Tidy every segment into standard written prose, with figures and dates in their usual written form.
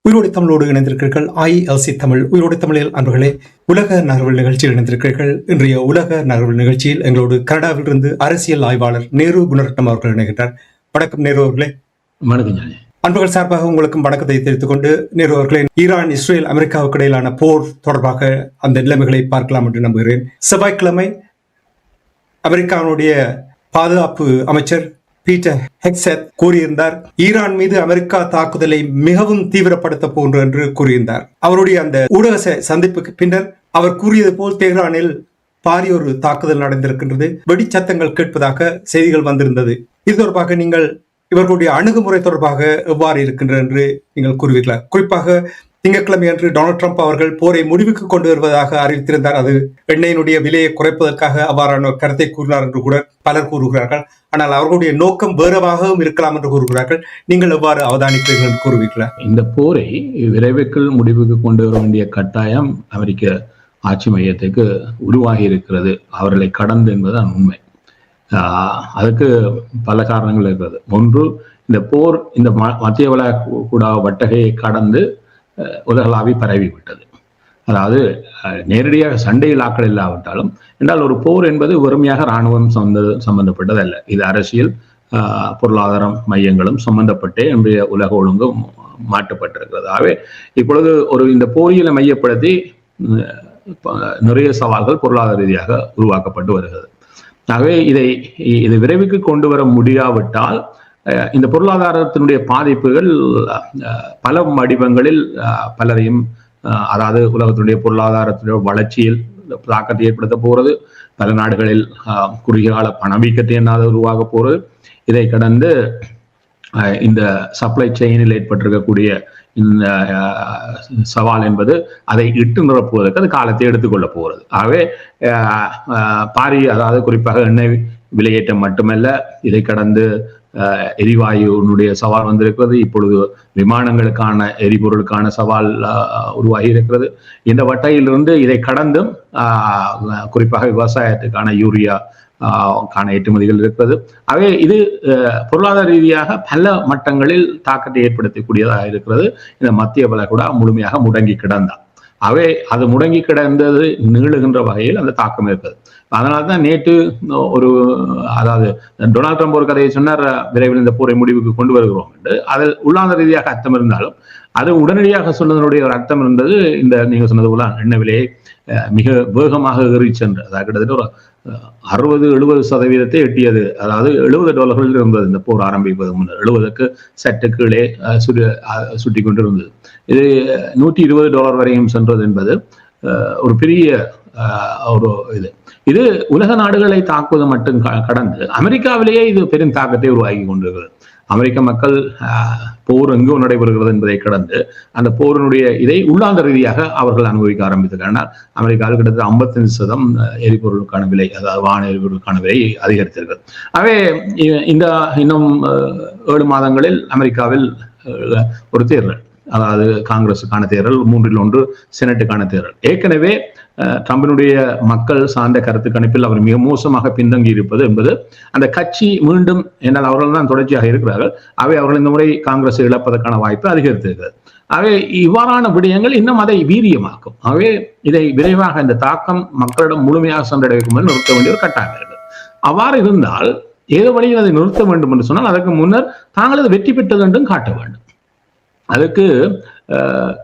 உயிரோடு தமிழோடு இணைந்திருக்கிறீர்கள். ILC தமிழ் உயிரோடு தமிழில் அன்பர்களே, உலக நகர்வல் நிகழ்ச்சியில் இணைந்திருக்கிறீர்கள். இன்றைய உலக நகர்வல் நிகழ்ச்சியில் எங்களோடு கனடாவிலிருந்து அரசியல் ஆய்வாளர் நேரு குணரட்னம் அவர்கள் இணைகின்றார். வணக்கம் நேரு அவர்களே. வணக்கம். அன்பர்கள் சார்பாக உங்களுக்கும் வணக்கத்தை தெரிவித்துக் கொண்டு, நேரு அவர்களே, ஈரான் இஸ்ரேல் அமெரிக்காவுக்கு இடையிலான போர் தொடர்பாக அந்த நிலைமைகளை பார்க்கலாம் என்று நம்புகிறேன். செவ்வாய்க்கிழமை அமெரிக்காவுடைய பாதுகாப்பு அமைச்சர் பீட்டர் ஹெக்ஸெட் கூறியிருந்தார், ஈரான் மீது அமெரிக்கா தாக்குதலை மிகவும் தீவிரப்படுத்த போன்று என்று கூறியிருந்தார். அவருடைய அந்த ஊடக சந்திப்புக்கு பின்னர் அவர் கூறியது போல் தெஹ்ரானில் பாரிய ஒரு தாக்குதல் நடந்திருக்கின்றது, வெடிச்சத்தங்கள் கேட்பதாக செய்திகள் வந்திருந்தது. இது தொடர்பாக நீங்கள் இவர்களுடைய அணுகுமுறை தொடர்பாக எவ்வாறு இருக்கின்றது என்று நீங்கள் கூறுவீர்களா? குறிப்பாக திங்கட்கிழமை அன்று டொனால்ட் ட்ரம்ப் அவர்கள் போரை முடிவுக்கு கொண்டு வருவதாக அறிவித்திருந்தார். அது எண்ணெயினுடைய விலையை குறைப்பதற்காக அவ்வாறான கருத்தை கூறினார் என்று கூட பலர் கூறுகிறார்கள். ஆனால் அவர்களுடைய நோக்கம் வேறவாகவும் இருக்கலாம் என்று கூறுகிறார்கள். நீங்கள் எவ்வாறு அவதானிக்கிறீர்கள் என்று கூறுவீர்களா? இந்த போரை விரைவுக்குள் முடிவுக்கு கொண்டு வர வேண்டிய கட்டாயம் அமெரிக்க ஆட்சி மையத்துக்கு உருவாகி இருக்கிறது, அவர்களை கடந்து என்பதுதான் உண்மை. அதுக்கு பல காரணங்கள் இருக்கிறது. ஒன்று, இந்த போர் இந்த மத்திய வளைகுடா வட்டகையை கடந்து உலகளாவி பரவிவிட்டது. அதாவது நேரடியாக சண்டையில் ஆக்கள் இல்லாவிட்டாலும் என்றால் ஒரு போர் என்பது வெறுமையாக இராணுவம் சம்பந்தப்பட்டது அல்ல. இது அரசியல், பொருளாதார மையங்களும் சம்பந்தப்பட்டே இன்றைய உலக ஒழுங்கு மாற்றப்பட்டிருக்கிறது. ஆகவே இப்பொழுது இந்த போரியலை மையப்படுத்தி நிறைய சவால்கள் பொருளாதார ரீதியாக உருவாக்கப்பட்டு வருகிறது. ஆகவே இதை விரைவுக்கு கொண்டு வர முடியாவிட்டால் இந்த பொருளாதாரத்தினுடைய பாதிப்புகள் பல வடிவங்களில் பலரையும், அதாவது உலகத்தினுடைய பொருளாதாரத்தினுடைய வளர்ச்சியில் தாக்கத்தை ஏற்படுத்த போறது, பல நாடுகளில் குறுகிய கால பணவீக்கத்தை என்னாத உருவாக போறது. இதை கடந்து இந்த சப்ளை செயினில் ஏற்பட்டிருக்கக்கூடிய இந்த சவால் என்பது அதை இட்டு நிரப்புவதற்கு அது காலத்தை எடுத்துக்கொள்ள போகிறது. ஆகவே அதாவது குறிப்பாக எண்ணெய் விலையேற்றம் மட்டுமல்ல, இதை கடந்து எரிவாயுனுடைய சவால் வந்திருக்கிறது. இப்பொழுது விமானங்களுக்கான எரிபொருளுக்கான சவால் உருவாகி இருக்கிறது. இந்த வட்டையிலிருந்து இதை கடந்தும் குறிப்பாக விவசாயத்துக்கான யூரியா கான ஏற்றுமதிகள் இருக்கிறது. ஆகவே இது பொருளாதார ரீதியாக பல மட்டங்களில் தாக்கத்தை ஏற்படுத்தக்கூடியதாக இருக்கிறது. இந்த மத்திய வளைகுடா முழுமையாக முடங்கி கிடந்தார். அவை அது முடங்கி கிடந்தது நீளுகின்ற வகையில் அந்த தாக்கம் இருக்கிறது. அதனால்தான் நேற்று அதாவது டொனால்ட் ட்ரம்ப் ஒரு கதையை சொன்னார், விரைவில் இந்த போரை முடிவுக்கு கொண்டு வருகிறோம் என்று. அதில் உள்ளாந்த ரீதியாக அர்த்தம் இருந்தாலும் அது உடனடியாக சொன்னதனுடைய ஒரு அர்த்தம் இருந்தது, இந்த நீங்க சொன்னது போல எண்ணெய் விலையை மிக வேகமாக ஏறி சென்று, அதாவது கிட்டத்தட்ட ஒரு 60-70% எட்டியது. அதாவது $70 இருந்தது இந்த போர் ஆரம்பிப்பது முன்னர். 70க்கு சற்று கீழே சுட்டி கொண்டு இருந்தது. இது $120 வரையும் சென்றது என்பது ஒரு பெரிய ஒரு இது உலக நாடுகளை தாக்குவது மட்டும் கடந்து அமெரிக்காவிலேயே இது பெரும் தாக்கத்தை உருவாக்கி கொண்டிருக்கிறது. அமெரிக்க மக்கள் போர் எங்கோ நடைபெறுகிறது என்பதை கடந்து அந்த போரினுடைய இதை உள்ளாந்த ரீதியாக அவர்கள் அனுபவிக்க ஆரம்பித்திருக்கிறார். அமெரிக்காவில் கிட்டத்தட்ட 55% எரிபொருளுக்கான விலை, அதாவது வான எரிபொருளுக்கான விலை அதிகரித்திருக்கிறது. ஆகவே இன்னும் 7 மாதங்களில் அமெரிக்காவில் ஒரு தேர்தல், அதாவது காங்கிரஸுக்கான தேர்தல், 3-1 செனட்டுக்கான தேர்தல். ஏற்கனவே ட்ரம்பினுடைய மக்கள் சார்ந்த கருத்து கணிப்பில் அவர் மிக மோசமாக பின்தங்கி இருப்பது என்பது அந்த கட்சி மீண்டும், என்னால் அவர்கள் தான் தொடர்ச்சியாக இருக்கிறார்கள். அவை அவர்கள் இந்த முறை காங்கிரஸை இழப்பதற்கான வாய்ப்பு அதிகரித்திருக்கிறது. ஆகவே இவ்வாறான விடயங்கள் இன்னும் அதை வீரியமாக்கும். ஆகவே இதை விரைவாக இந்த தாக்கம் மக்களிடம் முழுமையாக சென்றடைக்கும் நிறுத்த வேண்டிய ஒரு கட்டாயம் இருக்கிறது. அவ்வாறு இருந்தால் ஏதோ வழியில் அதை நிறுத்த வேண்டும் என்று சொன்னால் அதற்கு முன்னர் தாங்கள் அது வெற்றி பெற்றது என்றும் காட்ட வேண்டும். அதுக்கு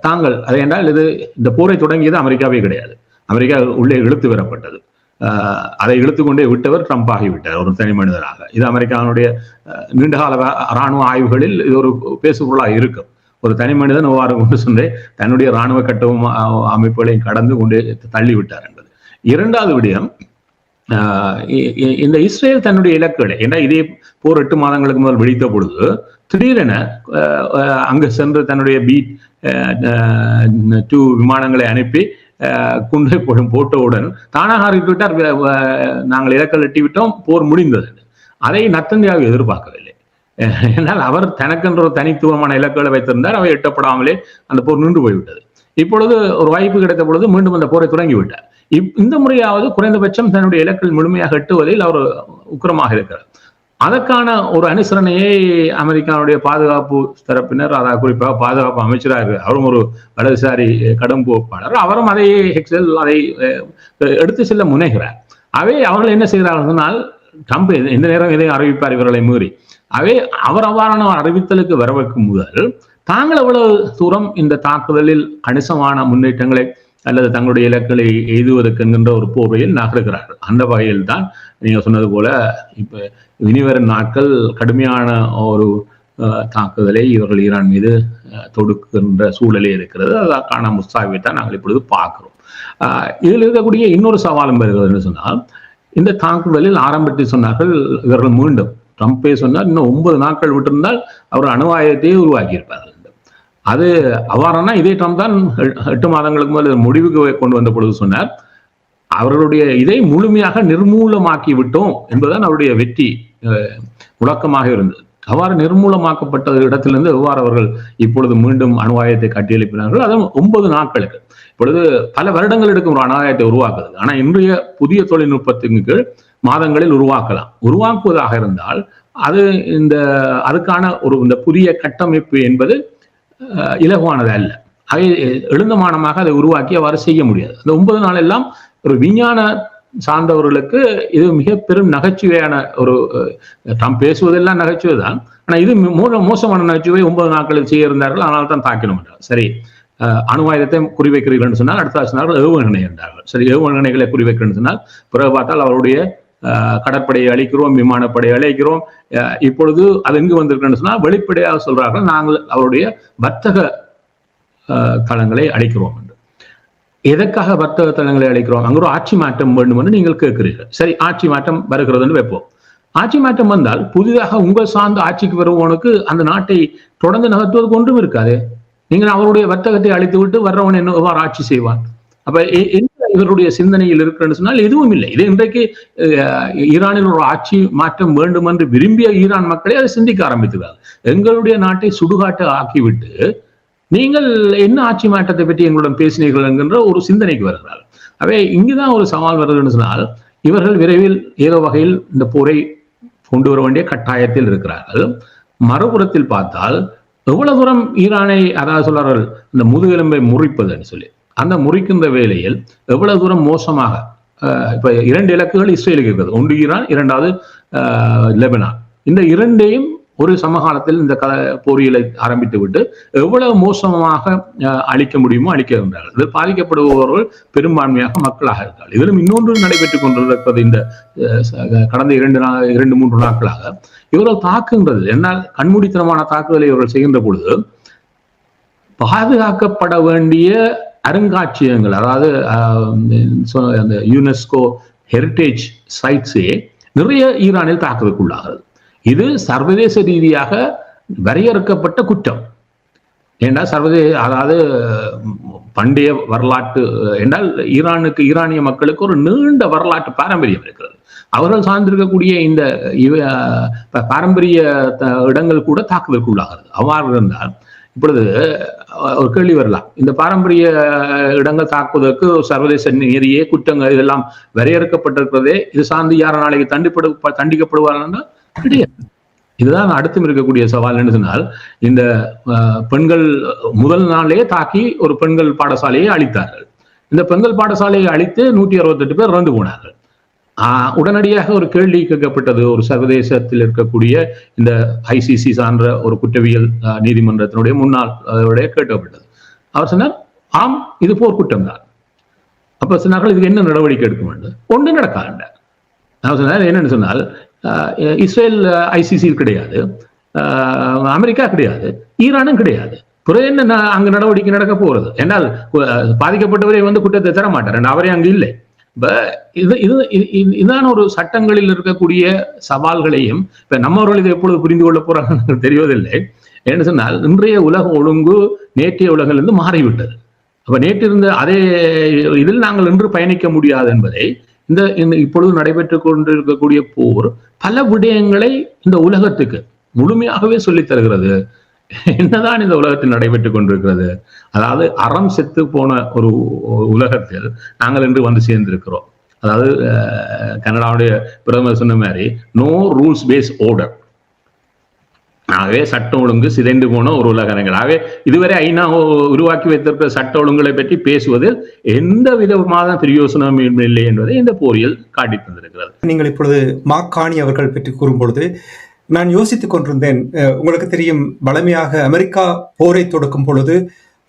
தாங்கள் அதை என்றால் இந்த போரை தொடங்கியது அமெரிக்காவே கிடையாது. அமெரிக்கா உள்ளே இழுத்து வரப்பட்டது. அதை இழுத்துக்கொண்டே விட்டவர் ட்ரம்ப் ஆகிவிட்டார், ஒரு தனி மனிதராக. இது அமெரிக்காவுடைய நீண்டகால இராணுவ ஆய்வுகளில் இது ஒரு பேசுபொருளாக இருக்கும். ஒரு தனி மனிதன் எவ்வாறு கொண்டு சென்று தன்னுடைய இராணுவ கட்டவும் அமைப்புகளையும் கடந்து கொண்டு தள்ளிவிட்டார் என்பது. இரண்டாவது விடயம், இந்த இஸ்ரேல் தன்னுடைய இலக்குகளை, ஏன்னா இதே போர் 8 மாதங்களுக்கு முதல் வெடித்த பொழுது திடீரென அங்கு சென்று தன்னுடைய B-2 விமானங்களை அனுப்பி குண்டை போட்டவுடன் தானாக அறிவித்துவிட்டார், நாங்கள் இலக்கல் எட்டிவிட்டோம், போர் முடிந்தது. அதை நத்தந்தியாவை எதிர்பார்க்கவில்லை. என்னால் அவர் தனக்கென்ற ஒரு தனித்துவமான இலக்குகளை வைத்திருந்தார். அவை எட்டப்படாமலே அந்த போர் நின்று போய்விட்டது. இப்பொழுது ஒரு வாய்ப்பு கிடைத்த பொழுது மீண்டும் அந்த போரை தொடங்கிவிட்டார். இந்த முறையாவது குறைந்தபட்சம் தன்னுடைய இலக்கில் முழுமையாக எட்டுவதில் அவர் உக்கிரமாக இருக்கிறார். அதற்கான ஒரு அனுசரணையை அமெரிக்காவுடைய பாதுகாப்பு தரப்பினர், அதாவது குறிப்பாக பாதுகாப்பு அமைச்சராக அவரும் ஒரு வலதுசாரி கடும் போப்பாளர், அவரும் அதை எடுத்து செல்ல முனைகிறார். அவர்கள் என்ன செய்கிறார்கள் சொன்னால், ட்ரம்ப் எந்த நேரம் இதை அறிவிப்பார் இவர்களை மீறி. அவர் அவ்வாறான அறிவித்தலுக்கு வரவைக்கும் முதல் தாங்கள் எவ்வளவு தூரம் இந்த தாக்குதலில் கணிசமான முன்னேற்றங்களை அல்லது தங்களுடைய இலக்குகளை எய்துவதற்கு என்கின்ற ஒரு போர்வையில் நகருகிறார்கள். அந்த வகையில் தான் நீங்க சொன்னது போல இப்ப இனிவரும் நாட்கள் கடுமையான ஒரு தாக்குதலை இவர்கள் ஈரான் மீது தொடுக்கின்ற சூழலே இருக்கிறது. அதற்கான முஸ்தாவை தான் நாங்கள் இப்பொழுது பார்க்கிறோம். இதில் இருக்கக்கூடிய இன்னொரு சவாலும் வருகிறது சொன்னால், இந்த தாக்குதலில் ஆரம்பத்தில் சொன்னார்கள் இவர்கள் மீண்டும் ட்ரம்பே சொன்னார் இன்னும் 9 நாட்கள் விட்டிருந்தால் அவர் அணு ஆயுதத்தையே உருவாக்கியிருப்பார்கள். அது அவ்வாறான இதே ட்ரம்ப் தான் 8 மாதங்களுக்கு முதல் முடிவுக்கு கொண்டு வந்த பொழுது சொன்னார், அவர்களுடைய இதை முழுமையாக நிர்மூலமாக்கி விட்டோம் என்பதுதான் அவருடைய வெற்றி முழக்கமாக இருந்தது. அவ்வாறு நிர்மூலமாக்கப்பட்ட இடத்திலிருந்து எவ்வாறு அவர்கள் இப்பொழுது மீண்டும் அணு ஆயுதத்தை கட்டியெழுப்பினார்கள், அதுவும் 9 நாட்களுக்கு. இப்பொழுது பல வருடங்கள் எடுக்கும் ஒரு அணு ஆயுதத்தை உருவாக்குது. ஆனா இன்றைய புதிய தொழில்நுட்பத்தின் கீழ் மாதங்களில் உருவாக்கலாம். உருவாக்குவதாக இருந்தால் அதுக்கான இந்த புதிய கட்டமைப்பு என்பது இலகுவானது அல்ல. எழுந்தமானமாக அதை உருவாக்கி அவ்வாறு செய்ய முடியாது. அந்த 9 நாள் எல்லாம் ஒரு விஞ்ஞான சார்ந்தவர்களுக்கு இது மிக பெரும் நகைச்சுவையான தாம் பேசுவதெல்லாம் நகைச்சுவை தான். ஆனா இது மோசமான நகைச்சுவை 9 நாட்களில் செய்ய இருந்தார்கள், ஆனால் தான் தாக்கினோம் என்றார். சரி, அணு ஆயுதத்தை குறிவைக்கிறீர்கள் சொன்னால் அடுத்த சொன்னார்கள் ஏவுகணை என்றார்கள். சரி, ஏவுகணைகளை குறிவைக்கிறேன் சொன்னால் பிறகு பார்த்தால் அவருடைய கடற்படையை அழிக்கிறோம், விமானப்படையை அழிக்கிறோம். இப்பொழுது அது எங்கு வந்திருக்குன்னு சொன்னா வெளிப்படையாக சொல்றார்கள் நாங்கள் அவருடைய வர்த்தக தளங்களை அழிக்கிறோம் என்று. எதற்காக வர்த்தக தளங்களை அழிக்கிறோம்? அங்க ஒரு ஆட்சி மாற்றம் வேண்டும் என்று நீங்கள் கேட்கிறீர்கள். சரி, ஆட்சி மாற்றம் வருகிறதுன்னு வைப்போம். ஆட்சி மாற்றம் வந்தால் புதிதாக உங்கள் சார்ந்த ஆட்சிக்கு வருவவனுக்கு அந்த நாட்டை தொடர்ந்து நகர்த்துவதற்கு ஒன்றும் இருக்காது. நீங்கள் அவருடைய வர்த்தகத்தை அழித்து விட்டு வர்றவன் எவ்வாறு ஆட்சி செய்வான்? அப்ப இவருடைய சிந்தனையில் இருக்கிறன்னு சொன்னால் எதுவும் இல்லை. இது இன்றைக்கு ஈரானில் ஒரு ஆட்சி மாற்றம் வேண்டும் என்று விரும்பிய ஈரான் மக்களை அதை சிந்திக்க ஆரம்பித்துள்ளார்கள். எங்களுடைய நாட்டை சுடுகாட்டை ஆக்கிவிட்டு நீங்கள் என்ன ஆட்சி மாற்றத்தை பற்றி எங்களுடன் பேசினீர்கள் என்கின்ற ஒரு சிந்தனைக்கு வருகிறார்கள். இங்குதான் ஒரு சவால் வருதுன்னு சொன்னால், இவர்கள் விரைவில் ஏதோ வகையில் இந்த போரை கொண்டு வர வேண்டிய கட்டாயத்தில் இருக்கிறார்கள். மறுபுறத்தில் பார்த்தால் எவ்வளவு தூரம் ஈரானை, அதாவது சொல்றார்கள் இந்த முதுகெலும்பை முறிப்பதுன்னு சொல்லி, அந்த முறிக்கின்ற வேளையில் எவ்வளவு தூரம் மோசமாக இப்ப 2 இலக்குகள் இஸ்ரேலுக்கு இருக்கிறது. ஒன்று ஈரான், 2வது லெபனான். இந்த 2ஐயும் ஒரு சமகாலத்தில் இந்த போரியலை ஆரம்பித்து விட்டு எவ்வளவு மோசமாக அழிக்க முடியுமோ அழிக்கின்றார்கள். இதில் பாதிக்கப்படுபவர்கள் பெரும்பான்மையாக மக்களாக இருக்கிறார்கள். இதிலும் இன்னொன்று நடைபெற்றுக் கொண்டிருப்பது இந்த கடந்த 2-3 நாட்களாக இவர்கள் தாக்குகின்றது. என்னால் கண்மூடித்தனமான தாக்குதலை இவர்கள் செய்கின்ற பொழுது பாதுகாக்கப்பட வேண்டிய அருங்காட்சியகங்கள், அதாவது அந்த யுனெஸ்கோ ஹெரிட்டேஜ் சைட்ஸே நிறைய ஈரானில் தாக்குதலுக்குள்ளாகிறது. இது சர்வதேச ரீதியாக வரையறுக்கப்பட்ட குற்றம். ஏன்னா அதாவது பண்டைய வரலாற்று என்றால் ஈரானிய மக்களுக்கு ஒரு நீண்ட வரலாற்று பாரம்பரியம் இருக்கிறது. அவர்கள் சார்ந்திருக்கக்கூடிய இந்த பாரம்பரிய இடங்கள் கூட தாக்குதலுக்குள்ளாகிறது. அவ்வாறு இருந்தால் இப்பொழுது ஒரு கேள்வி வரலாம், இந்த பாரம்பரிய இடங்கள் தாக்குவதற்கு சர்வதேச நீதியே குற்றங்கள் இதெல்லாம் வரையறுக்கப்பட்டிருக்கிறதே, இது சார்ந்து யார நாளைக்கு தண்டிக்கப்படுவார்கள்? கிடையாது. இதுதான் அடுத்தும் இருக்கக்கூடிய சவால். என்று சொன்னால், இந்த பெண்கள் முதல் நாளே தாக்கி ஒரு பெண்கள் பாடசாலையை அழித்தார்கள். இந்த பெண்கள் பாடசாலையை அழித்து 168 பேர் இறந்து போனார்கள். உடனடியாக ஒரு கேள்வி கேட்கப்பட்டது. ஒரு சர்வதேசத்தில் இருக்கக்கூடிய இந்த ICC சார்ந்த ஒரு குற்றவியல் நீதிமன்றத்தினுடைய முன்னாள் கேட்கப்பட்டது. அவர் சொன்னார், ஆம், இது போர்க்குற்றம் தான். அப்ப சொன்னார்கள், இதுக்கு என்ன நடவடிக்கை எடுக்க வேண்டும்? ஒன்று நடக்காது. அவர் சொன்னார், என்னன்னு சொன்னால், இஸ்ரேல் ICC கிடையாது, அமெரிக்கா கிடையாது, ஈரானும் கிடையாது, பிறகு என்ன அங்க நடவடிக்கை நடக்க போறது? என்றால் பாதிக்கப்பட்டவரை குற்றத்தை தர மாட்டார், அவரே அங்கு இல்லை. இதுதான் ஒரு சட்டங்களில் இருக்கக்கூடிய சவால்களையும் இப்ப நம்மவர்கள் இதை எப்பொழுது புரிந்து கொள்ள போறாங்க தெரிவதில்லை. என்று சொன்னால், இன்றைய உலக ஒழுங்கு நேற்றைய உலகிலிருந்து மாறிவிட்டது. அப்ப நேற்று இருந்த அதே இதில் நாங்கள் இன்று பயணிக்க முடியாது என்பதை இப்பொழுது நடைபெற்றுக் கொண்டிருக்கக்கூடிய போர் பல விடயங்களை இந்த உலகத்துக்கு முழுமையாகவே சொல்லித் தருகிறது. என்னதான் இந்த உலகத்தில் நடைபெற்றுக் கொண்டிருக்கிறது? அதாவது அறம் செத்து போன ஒரு உலகத்தில் நாங்கள் இன்று சேர்ந்திருக்கிறோம். அதாவது கனடாவுடைய பிரதமர் சொன்ன மாதிரி நோ ரூல்ஸ் பேஸ் ஆர்டர். ஆகவே சட்ட ஒழுங்கு சிதைந்து போன ஒரு உலகங்கள். ஆகவே இதுவரை ஐநா உருவாக்கி வைத்திருக்கிற சட்ட ஒழுங்குகளை பற்றி பேசுவதில் எந்த விதமான பிரயோசனம் இல்லை என்பதை இந்த போரில் காட்டி தந்திருக்கிறது. நீங்கள் இப்பொழுது மாக்காணி அவர்கள் பற்றி கூறும் பொழுது நான் யோசித்துக் கொண்டிருந்தேன். உங்களுக்கு தெரியும், வலிமையாக அமெரிக்கா போரை தொடக்கும் பொழுது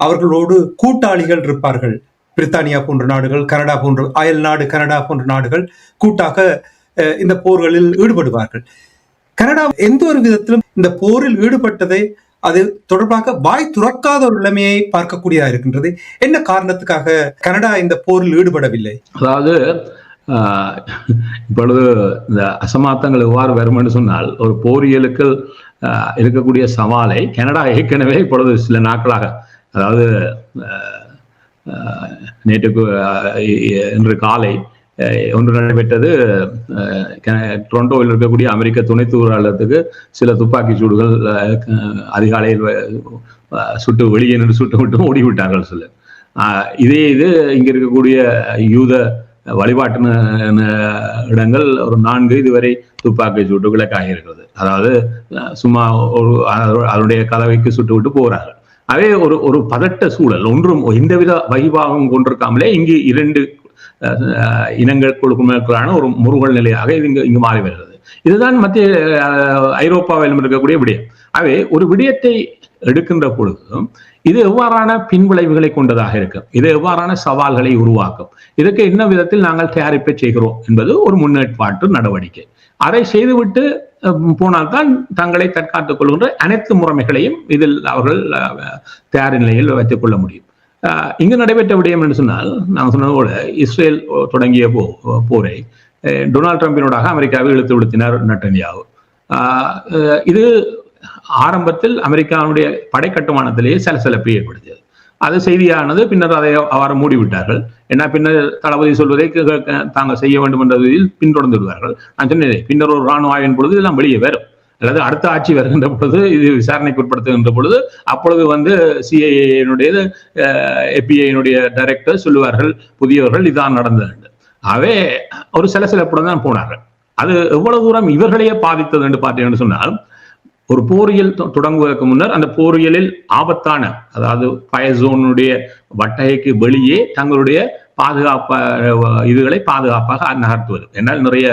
அவர்களோடு கூட்டாளிகள் இருப்பார்கள். பிரித்தானியா போன்ற நாடுகள், கனடா போன்ற அயல் நாடு கனடா போன்ற நாடுகள் கூட்டாக இந்த போர்களில் ஈடுபடுவார்கள். கனடா எந்த ஒரு விதத்திலும் இந்த போரில் ஈடுபட்டதை அது தொடர்பாக வாய் துறக்காத ஒரு நிலைமையை பார்க்கக்கூடியதா இருக்கின்றது. என்ன காரணத்துக்காக கனடா இந்த போரில் ஈடுபடவில்லை? அதாவது இப்பொழுது இந்த அசமாத்தங்கள் எவ்வாறு வரும் என்று சொன்னால், ஒரு போரியலுக்கு இருக்கக்கூடிய சவாலை கனடா ஏற்கனவே இப்பொழுது சில நாட்களாக, அதாவது நேற்றுக்கு இன்று காலை ஒன்று நடைபெற்றது. டொரண்டோவில் இருக்கக்கூடிய அமெரிக்க துணை தூதரகத்துக்கு சில துப்பாக்கி சூடுகள் அதிகாலையில் சுட்டு வெளியே நின்று சுட்டு விட்டு ஓடிவிட்டார்கள் சில. இது இங்க இருக்கக்கூடிய யூத வழிபாட்டு இடங்கள் ஒரு 4 இதுவரை துப்பாக்கி சூட்டு விளக்காக இருக்கிறது. அதாவது சும்மா அதனுடைய கதவைக்கு சுட்டு விட்டு போகிறார்கள். அதே ஒரு பதட்ட சூழல், ஒன்றும் எந்தவித வகிபாகம் கொண்டிருக்காமலே இங்கு 2 இனங்களுக்குள்ளான ஒரு முருகல் நிலையாக இது இங்கு மாறி வருகிறது. இதுதான் மத்திய ஐரோப்பாவிலும் இருக்கக்கூடிய விடயம். ஆகவே ஒரு விடயத்தை எடுக்கின்ற பொழுதும் இது எவ்வாறான பின்விளைவுகளை கொண்டதாக இருக்கும், இது எவ்வாறான சவால்களை உருவாக்கும், இதற்கு என்ன விதத்தில் நாங்கள் தயாரிப்பை செய்கிறோம் என்பது ஒரு முன்னேற்பாட்டு நடவடிக்கை. அதை செய்துவிட்டு போனால்தான் தங்களை தற்காத்துக் கொள்கின்ற அனைத்து முறைமைகளையும் இதில் அவர்கள் தயார் நிலையில் வைத்துக் கொள்ள முடியும். இங்கு நடைபெற்ற விடயம் என்று சொன்னால், நான் சொன்னது போல இஸ்ரேல் தொடங்கிய போரை டொனால்ட் ட்ரம்பினோடாக அமெரிக்காவை இழுத்து விடுத்தினார் நெட்டன்யாஹு. இது ஆரம்பத்தில் அமெரிக்காவுடைய படை கட்டுமானத்திலேயே சலசலப்பை ஏற்படுத்தியது. அது செய்தியானது. பின்னர் அதை அவ்வாறு மூடிவிட்டார்கள். ஏன்னா பின்னர் தளபதி சொல்வதை தாங்கள் செய்ய வேண்டும் என்றதில் பின்தொடர்ந்து விடுவார்கள். நான் சொன்னேன், பின்னர் ஒரு ராணுவ ஆய்வின் பொழுது இதெல்லாம் வெளியே வரும், அல்லது அடுத்த ஆட்சி வருகின்ற பொழுது, இது விசாரணைக்கு உட்படுத்துகின்ற பொழுது, அப்பொழுது சிஐஏனுடைய FBI டைரக்டர் சொல்லுவார்கள், புதியவர்கள் இதான் நடந்தது. ஆகவே ஒரு சலசலப்புடன் தான் போனார்கள். அது எவ்வளவு தூரம் இவர்களையே பாதித்தது என்று பார்த்தீங்கன்னு சொன்னால், ஒரு போரியல் தொடங்குவதற்கு முன்னர் அந்த போரியலில் ஆபத்தான, அதாவது ஃபயர் ஜோனுடைய வட்டகைக்கு வெளியே தங்களுடைய இதுகளை பாதுகாப்பாக நகர்த்துவது. என்னால் நிறைய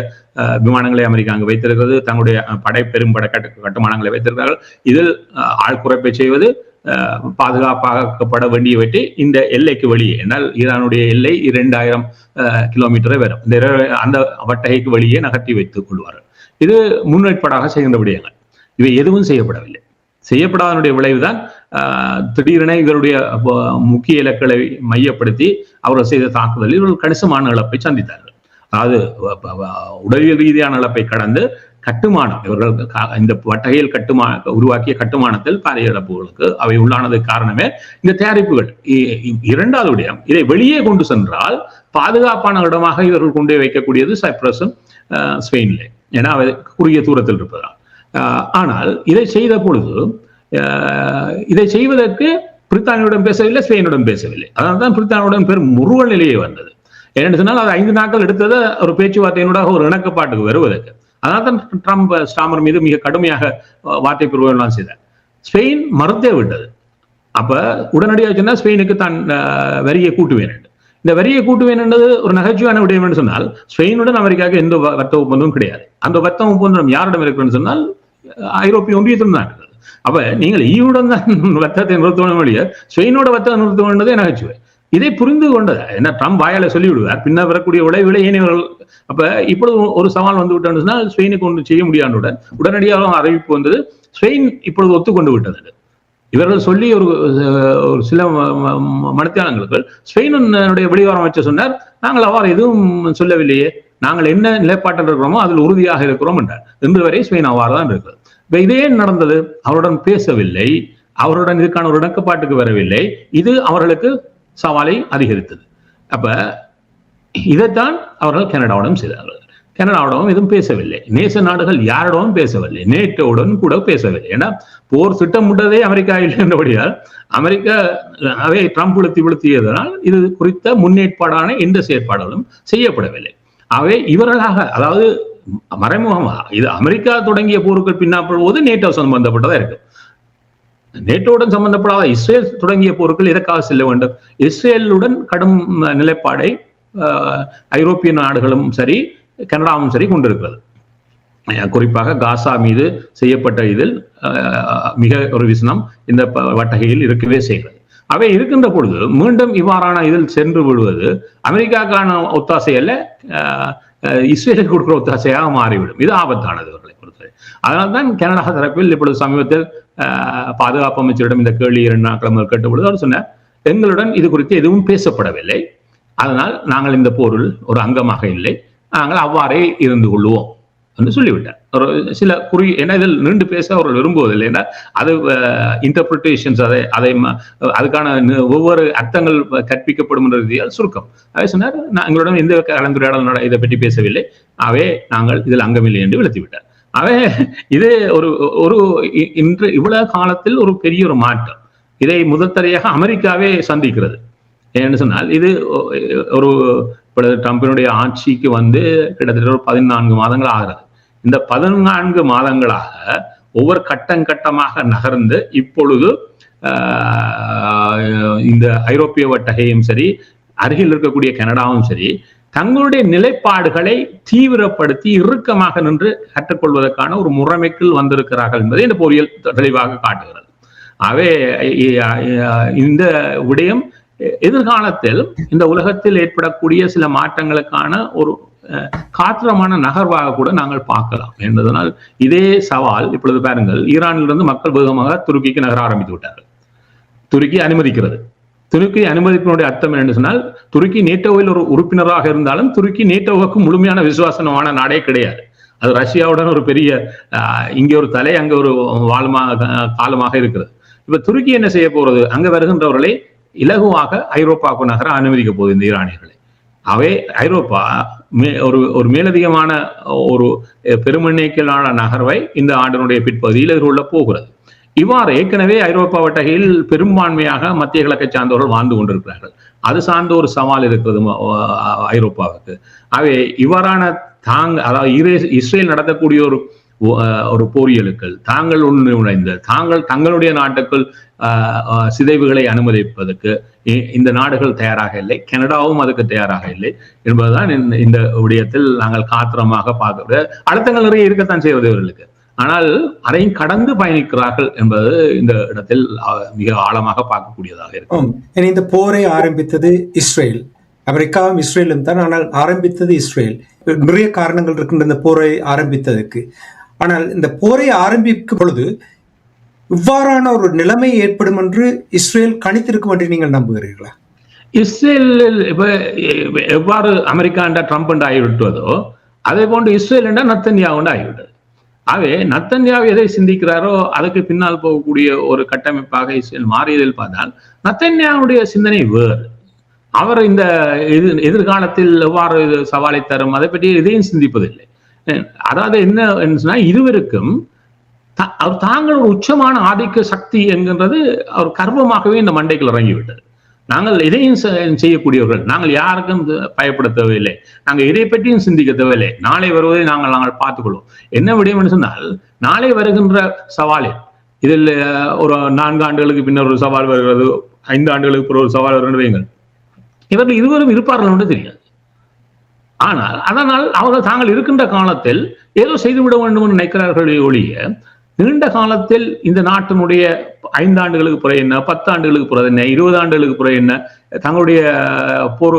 விமானங்களை அமெரிக்கா அங்கு வைத்திருக்கிறது, தங்களுடைய பெரும்படை கட்டுமானங்களை வைத்திருக்கிறார்கள். இதில் ஆள் குறைப்பை செய்வது, பாதுகாப்பாக்கப்பட வேண்டியவற்றை இந்த எல்லைக்கு வெளியே, என்னால் ஈரானுடைய எல்லை 2000 கிலோமீட்டரை வரும், அந்த வட்டகைக்கு வெளியே நகர்த்தி வைத்துக் கொள்வார்கள். இது முன்னேற்பாடாக செய்கின்ற விடயங்கள். இவை எதுவும் செய்யப்படவில்லை. செய்யப்படாதனுடைய விளைவுதான் திடீரென இவருடைய முக்கிய இலக்களை மையப்படுத்தி அவர்கள் செய்த தாக்குதலில் இவர்கள் கணிசமான இழப்பை சந்தித்தார்கள். அதாவது உடலியல் ரீதியான இழப்பை கடந்து கட்டுமானம், இவர்கள் இந்த வட்டகையில் உருவாக்கிய கட்டுமானத்தில் பாரிய இழப்புகளுக்கு அவை உள்ளானது காரணமே இந்த தயாரிப்புகள். இரண்டாவது விடயம், இதை வெளியே கொண்டு சென்றால் பாதுகாப்பான இடமாக இவர்கள் கொண்டு வைக்கக்கூடியது சைப்ரஸும் ஸ்பெயினிலே, ஏன்னா அவை குறுகிய தூரத்தில் இருப்பதால். ஆனால் இதை செய்த பொழுது இதை செய்வதற்கு பிரித்தானியுடன் பேசவில்லை, ஸ்பெயினுடன் பேசவில்லை. அதனால்தான் பிரித்தானியுடன் பெரும் முருகல் நிலையே வந்தது. ஏனென்று சொன்னால் அது 5 நாட்கள் எடுத்தது ஒரு பேச்சுவார்த்தையினூடாக ஒரு இணக்கப்பாட்டுக்கு வருவதற்கு. அதனால்தான் ட்ரம்ப் ஸ்டாமர் மீது மிக கடுமையாக வார்த்தை பிரயோகம் செய்தார். ஸ்பெயின் மறுத்தே விட்டது. அப்ப உடனடியாக சொன்னா ஸ்பெயினுக்கு தான் வரியை கூட்டுவேன். இந்த வரியை கூட்டுவேன் என்பது ஒரு நகைச்சுவையான விடயம் என்று சொன்னால், ஸ்பெயினுடன் அமெரிக்காவுக்கு எந்த வர்த்தக ஒப்பந்தமும் கிடையாது. அந்த வர்த்தக ஒப்பந்தம் யாரிடம் இருக்குன்னு சொன்னால் ஐரோப்பிய ஒன்றியத்திலும் தான் இருக்குது. அப்ப நீங்கள் ஈவுடன் தான் வர்த்தகத்தை நிறுத்தணும் வழியா ஸ்பெயினோட வர்த்தகம் நிறுத்த வேண்டதே நகைச்சுவை. இதை புரிந்து கொண்டது என்ன ட்ரம்ப் வாயால சொல்லி விடுவார், பின்னர் வரக்கூடிய விளைவுகளை ஏனையவர்கள். அப்ப இப்பொழுது ஒரு சவால் வந்து விட்டோம்னு சொன்னால் ஸ்பெயினுக்கு ஒன்று செய்ய முடியாதுடன் உடனடியாக அறிவிப்பு வந்தது. ஸ்பெயின் இப்பொழுது ஒத்துக்கொண்டு விட்டது. இவர்கள் சொல்லி ஒரு சில மணித்தியாலங்களுக்கு ஸ்பெயினுடைய வெளிவாரம் அமைச்சர் சொன்னார், நாங்கள் அவ்வாறு எதுவும் சொல்லவில்லையே, நாங்கள் என்ன நிலைப்பாட்டில் இருக்கிறோமோ அதில் உறுதியாக இருக்கிறோம் என்றார். இன்று வரை ஸ்பெயின் அவ்வாறு தான் இருக்கிறது. இதே நடந்தது, அவருடன் பேசவில்லை, அவருடன் இதுக்கான ஒரு இணக்கப்பாட்டுக்கு வரவில்லை. இது அவர்களுக்கு சவாலை அதிகரித்தது. அப்ப இதைத்தான் அவர்கள் கனடாவுடன் செய்தார்கள். கனடாவுடன் எதுவும் பேசவில்லை, நேச நாடுகள் யாரிடமும் பேசவில்லை, நேட்டோவுடன் கூட பேசவில்லை. ஏன்னா போர் திட்டமிட்டதே அமெரிக்கா இல்லை என்றபடியால் அமெரிக்காவே ட்ரம்ப் விழுத்தியதனால் இது குறித்த முன்னேற்பாடான எந்த செயற்பாடுகளும் செய்யப்படவில்லை. அவை இவர்களாக, அதாவது மறைமுகமா இது அமெரிக்கா தொடங்கிய போருக்கு பின்னாப்படுவது நேட்டோ சம்பந்தப்பட்டதா இருக்கு. நேட்டோவுடன் சம்பந்தப்படாத இஸ்ரேல் தொடங்கிய போர்கள் எதற்காக செல்ல வேண்டும்? இஸ்ரேலுடன் கடும் நிலைப்பாடை ஐரோப்பிய நாடுகளும் சரி கனடாவும் சரி கொண்டிருக்கிறது. குறிப்பாக காசா மீது செய்யப்பட்ட இதில் மிக ஒரு விசனம் இந்த வட்டகையில் இருக்கவே செய்கிறது. அவை இருக்கின்ற பொழுது மீண்டும் இவ்வாறான இதில் சென்று விடுவது அமெரிக்காவுக்கான ஒத்தாசை அல்ல, இஸ்ரேலுக்கு கொடுக்கிற ஒத்தாசையாக மாறிவிடும். இது ஆபத்தானது அவர்களை பொறுத்தவரை. அதனால்தான் கனடா தரப்பில் இப்பொழுது சமீபத்தில் பாதுகாப்பு அமைச்சரிடம் இந்த கேள்வி 2 நாட்கள் கேட்டபொழுது அவர் சொன்னார், எங்களுடன் இது குறித்து எதுவும் பேசப்படவில்லை, அதனால் நாங்கள் இந்த போரில் ஒரு அங்கமாக இல்லை, நாங்கள் அவ்வாறே இருந்து கொள்வோம் என்று சொல்லிவிட்டார். ஒரு சில ஏன்னா இதில் நீண்டு பேச அவர்கள் விரும்புவதில்லை, ஏன்னா அது இன்டர்பிரிட்டேஷன்ஸ், அதுக்கான ஒவ்வொரு அர்த்தங்கள் கற்பிக்கப்படும் என்ற ரீதியால் சுருக்கம். அதை சொன்னார், எங்களுடன் எந்த கலந்துரையாடல் இதை பற்றி பேசவில்லை, அவே நாங்கள் இதில் அங்கமில்லை என்று விளத்திவிட்டார். அவே இது ஒரு இன்று இவ்வளவு காலத்தில் ஒரு பெரிய ஒரு மாற்றம். இதை முதற்தரையாக அமெரிக்காவே சந்திக்கிறது. ஏன்னு சொன்னால் இது ஒரு ட்ரம்பினுடைய ஆட்சிக்கு வந்து கிட்டத்தட்ட ஒரு 14 மாதங்கள் ஆகிறது. இந்த 14 மாதங்களாக ஒவ்வொரு கட்டமாக நகர்ந்து இப்பொழுது இந்த ஐரோப்பிய வட்டகையும் சரி அருகில் இருக்கக்கூடிய கனடாவும் சரி தங்களுடைய நிலைப்பாடுகளை தீவிரப்படுத்தி இறுக்கமாக நின்று கற்றுக்கொள்வதற்கான ஒரு முறைமைக்குள் வந்திருக்கிறார்கள் என்பதை இந்த போரியல் தெளிவாக காட்டுகிறது. ஆகவே இந்த விடயம் எதிர்காலத்தில் இந்த உலகத்தில் ஏற்படக்கூடிய சில மாற்றங்களுக்கான ஒரு காத்திரமான நகர்வாக கூட நாங்கள் பார்க்கலாம் என்பதனால் இதே சவால் இப்பொழுது பாருங்கள், ஈரானிலிருந்து மக்கள் வேகமாக துருக்கிக்கு நகர ஆரம்பித்து விட்டார்கள். துருக்கி அனுமதிக்கிறது. துருக்கி அனுமதிப்பினுடைய அர்த்தம் என்று சொன்னால், துருக்கி நேட்டோவில் ஒரு உறுப்பினராக இருந்தாலும் துருக்கி நேட்டோவுக்கு முழுமையான விசுவாசமான நாடே கிடையாது. அது ரஷ்யாவுடன் ஒரு பெரிய இங்கே ஒரு தலை அங்கே ஒரு காலமாக இருக்கிறது. இப்ப துருக்கி என்ன செய்ய போறது? அங்க வருகின்றவர்களை இலகுவாக ஐரோப்பாவுக்கு நகர அனுமதிக்க போகுது இந்த ஈரானியர்களை. அவை ஐரோப்பா ஒரு மேலதிகமான ஒரு பெருமெண்ணிக்கையிலான நகர்வை இந்த ஆண்டினுடைய பிற்பகுதியில் எதிர்கொள்ள போகிறது. இவ்வாறு ஏற்கனவே ஐரோப்பா வட்டகையில் பெரும்பான்மையாக மத்திய கிழக்கை சார்ந்தவர்கள் வாழ்ந்து கொண்டிருக்கிறார்கள். அது சார்ந்த ஒரு சவால் இருக்கிறது ஐரோப்பாவுக்கு. அவை இவ்வாறான அதாவது இஸ்ரேல் நடத்தக்கூடிய ஒரு போரியலுக்கள் தாங்கள் நுழைந்து தங்களுடைய நாட்டுக்குள் சிதைவுகளை அனுமதிப்பதற்கு இந்த நாடுகள் தயாராக இல்லை, கனடாவும் அதுக்கு தயாராக இல்லை என்பதுதான் இந்த விடயத்தில் நாங்கள் காத்திரமாக பார்க்க. அழுத்தங்கள் நிறைய இருக்கத்தான் செய்வது இவர்களுக்கு, ஆனால் அதையும் கடந்து பயணிக்கிறார்கள் என்பது இந்த இடத்தில் மிக ஆழமாக பார்க்கக்கூடியதாக இருக்கும். இந்த போரை ஆரம்பித்தது இஸ்ரேல், அமெரிக்காவும் இஸ்ரேலும் தான். ஆனால் ஆரம்பித்தது இஸ்ரேல். நிறைய காரணங்கள் இருக்கின்ற இந்த போரை ஆரம்பித்ததற்கு. ஆனால் இந்த போரை ஆரம்பிக்கும் பொழுது இவ்வாறான ஒரு நிலைமை ஏற்படும் என்று இஸ்ரேல் கணித்திருக்கும் என்று நீங்கள் நம்புகிறீர்களா? இஸ்ரேலில் எவ்வாறு அமெரிக்கா என்ற ட்ரம்ப் என்று ஆகிவிட்டதோ அதே போன்று இஸ்ரேல் என்ற நத்தன்யாஹு என்று ஆகிவிட்டது. ஆகவே நத்தன்யாஹு எதை சிந்திக்கிறாரோ அதுக்கு பின்னால் போகக்கூடிய ஒரு கட்டமைப்பாக இஸ்ரேல் மாறியதில் பார்த்தால் நத்தன்யாஹுடைய சிந்தனை வேறு. அவர் இந்த எதிர்காலத்தில் எவ்வாறு சவாலை தரும் அதை பற்றி எதையும் சிந்திப்பதில்லை. அதாவது என்ன இருவருக்கும் தாங்கள் ஒரு உச்சமான ஆதிக்க சக்தி என்கின்றது அவர் கர்வமாகவே இந்த மண்டைக்குள் இறங்கிவிட்டது. நாங்கள் எதையும் செய்யக்கூடியவர்கள், நாங்கள் யாருக்கும் பயப்பட தேவையில்லை, நாங்கள் இதை பற்றியும் சிந்திக்க தேவையில்லை, நாளை வருவதை நாங்கள் பார்த்துக்கொள்வோம். என்ன விடயம் என்று சொன்னால், நாளை வருகின்ற சவாலில் இதில் ஒரு 4 ஆண்டுகளுக்கு பின்னர் ஒரு சவால் வருகிறது, 5 ஆண்டுகளுக்கு பிறகு ஒரு சவால் வருகிறது வைங்கள், இவர்கள் இருவரும் இருப்பார்கள் என்று தெரியாது. ஆனால் அதனால் அவர்கள் தாங்கள் இருக்கின்ற காலத்தில் ஏதோ செய்துவிட வேண்டும் என்று நினைக்கிறார்களே ஒழிய நீண்ட காலத்தில் இந்த நாட்டினுடைய 5 ஆண்டுகளுக்கு பிறகு என்ன, 10 ஆண்டுகளுக்கு பிறகு என்ன, 20 ஆண்டுகளுக்கு பிறகு என்ன, தங்களுடைய போர்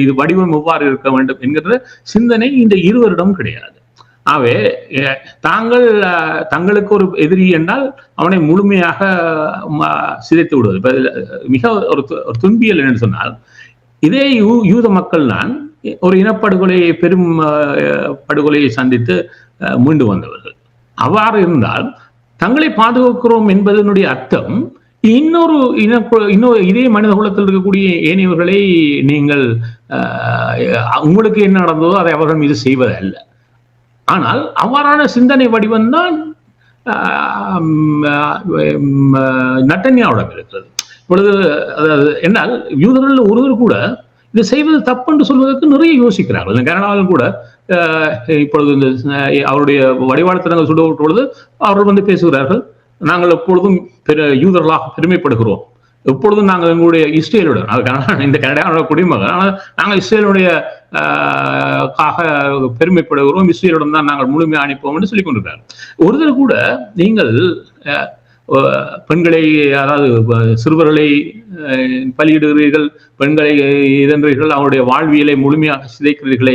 இது வடிவம் எவ்வாறு இருக்க வேண்டும் என்கிற சிந்தனை இந்த இருவரிடம் கிடையாது. ஆகவே தங்களுக்கு ஒரு எதிரி என்றால் அவனை முழுமையாக சிதைத்து விடுவது. மிக ஒரு துன்பியல் என்று சொன்னால், இதே யூத மக்கள் தான் ஒரு இனப்படுகொலையை பெரும் படுகொலையை சந்தித்து மீண்டு வந்தவர்கள். அவ்வாறு இருந்தால் தங்களை பாதுகாக்கிறோம் என்பதனுடைய அர்த்தம் இன்னொரு இதே மனித குலத்தில் இருக்கக்கூடிய ஏனையவர்களை நீங்கள் உங்களுக்கு என்ன நடந்ததோ அதை அவர்கள் மீது செய்வது அல்ல. ஆனால் அவ்வாறான சிந்தனை வடிவம்தான் நட்டன்யாவிடம் இருக்கிறது. இப்பொழுது என்னால் யூதர்கள் ஒருவர் கூட இது செய்வது தப்பு என்று சொல்வதற்கு நிறைய யோசிக்கிறார்கள். கனடாவிலும் கூட இப்பொழுது இந்த அவருடைய வடிவாளத்தினங்கள் சுடப்பட்ட பொழுது அவர்கள் பேசுகிறார்கள், நாங்கள் எப்பொழுதும் யூதர்களாக பெருமைப்படுகிறோம், எப்பொழுதும் நாங்கள் எங்களுடைய இஸ்ரேலுடன், அது இந்த கனடாவோட குடிமகன், ஆனால் நாங்கள் இஸ்ரேலுடைய பெருமைப்படுகிறோம், இஸ்ரேலுடன் தான் நாங்கள் முழுமையாக அனுப்புவோம் என்று சொல்லிக் கொண்டிருக்கிறார். ஒருத்தர் கூட நீங்கள் பெண்களை, அதாவது சிறுவர்களை பலியிடுகிறீர்கள், பெண்களை இதன்றீர்கள், அவருடைய வாழ்வியலை முழுமையாக சிதைக்கிறீர்களே,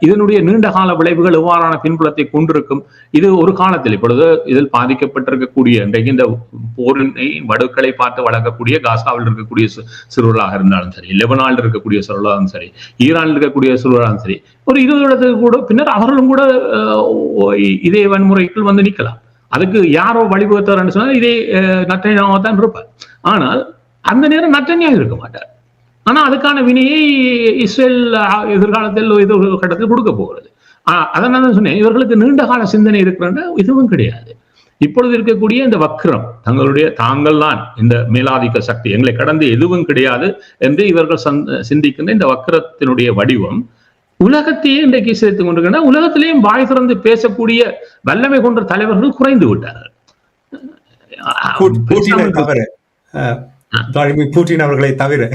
இதனுடைய நீண்ட கால விளைவுகள் எவ்வாறான பின்புலத்தை கொண்டிருக்கும்? இது ஒரு காலத்தில், இப்பொழுது இதில் பாதிக்கப்பட்டிருக்கக்கூடிய இன்றைக்கு இந்த போரினை வடுக்களை பார்த்து வளர்க்கக்கூடிய காசாவில் இருக்கக்கூடிய சிறுவர்களாக இருந்தாலும் சரி, லெபனானில் இருக்கக்கூடிய சிறுவர்களாலும் சரி, ஈரானில் இருக்கக்கூடிய சிறுவர்களாலும் சரி, ஒரு 20 வருடத்துக்கு கூட பின்னர் அவர்களும் கூட இதே வன்முறைக்குள் நிற்கலாம். அதுக்கு யாரோ வழிவகுத்தார் சொன்னால் இதே நட்டன்யாஹு தான் இருப்பார். ஆனால் அந்த நேரம் நட்டன்யாஹு இருக்க மாட்டார். ஆனா அதுக்கான வினையை இஸ்ரேல் எதிர்காலத்தில் இது ஒரு கட்டத்தில் கொடுக்க போகிறது. அதனால சொன்னேன், இவர்களுக்கு நீண்ட கால சிந்தனை இருக்கிற இதுவும் கிடையாது. இப்பொழுது இருக்கக்கூடிய இந்த வக்ரம், தாங்கள் தான் இந்த மேலாதிக்க சக்தி, எங்களை கடந்து எதுவும் கிடையாது என்று இவர்கள் சிந்திக்கின்ற இந்த வக்ரத்தினுடைய வடிவம் உலகத்தையே இன்றைக்கு சேர்த்துக் கொண்டிருக்கின்ற, உலகத்திலேயும் வாய் திறந்து பேசக்கூடிய வல்லமை கொண்ட தலைவர்கள் குறைந்து விட்டார்கள். பூட்டின் அவர்களை தவிர.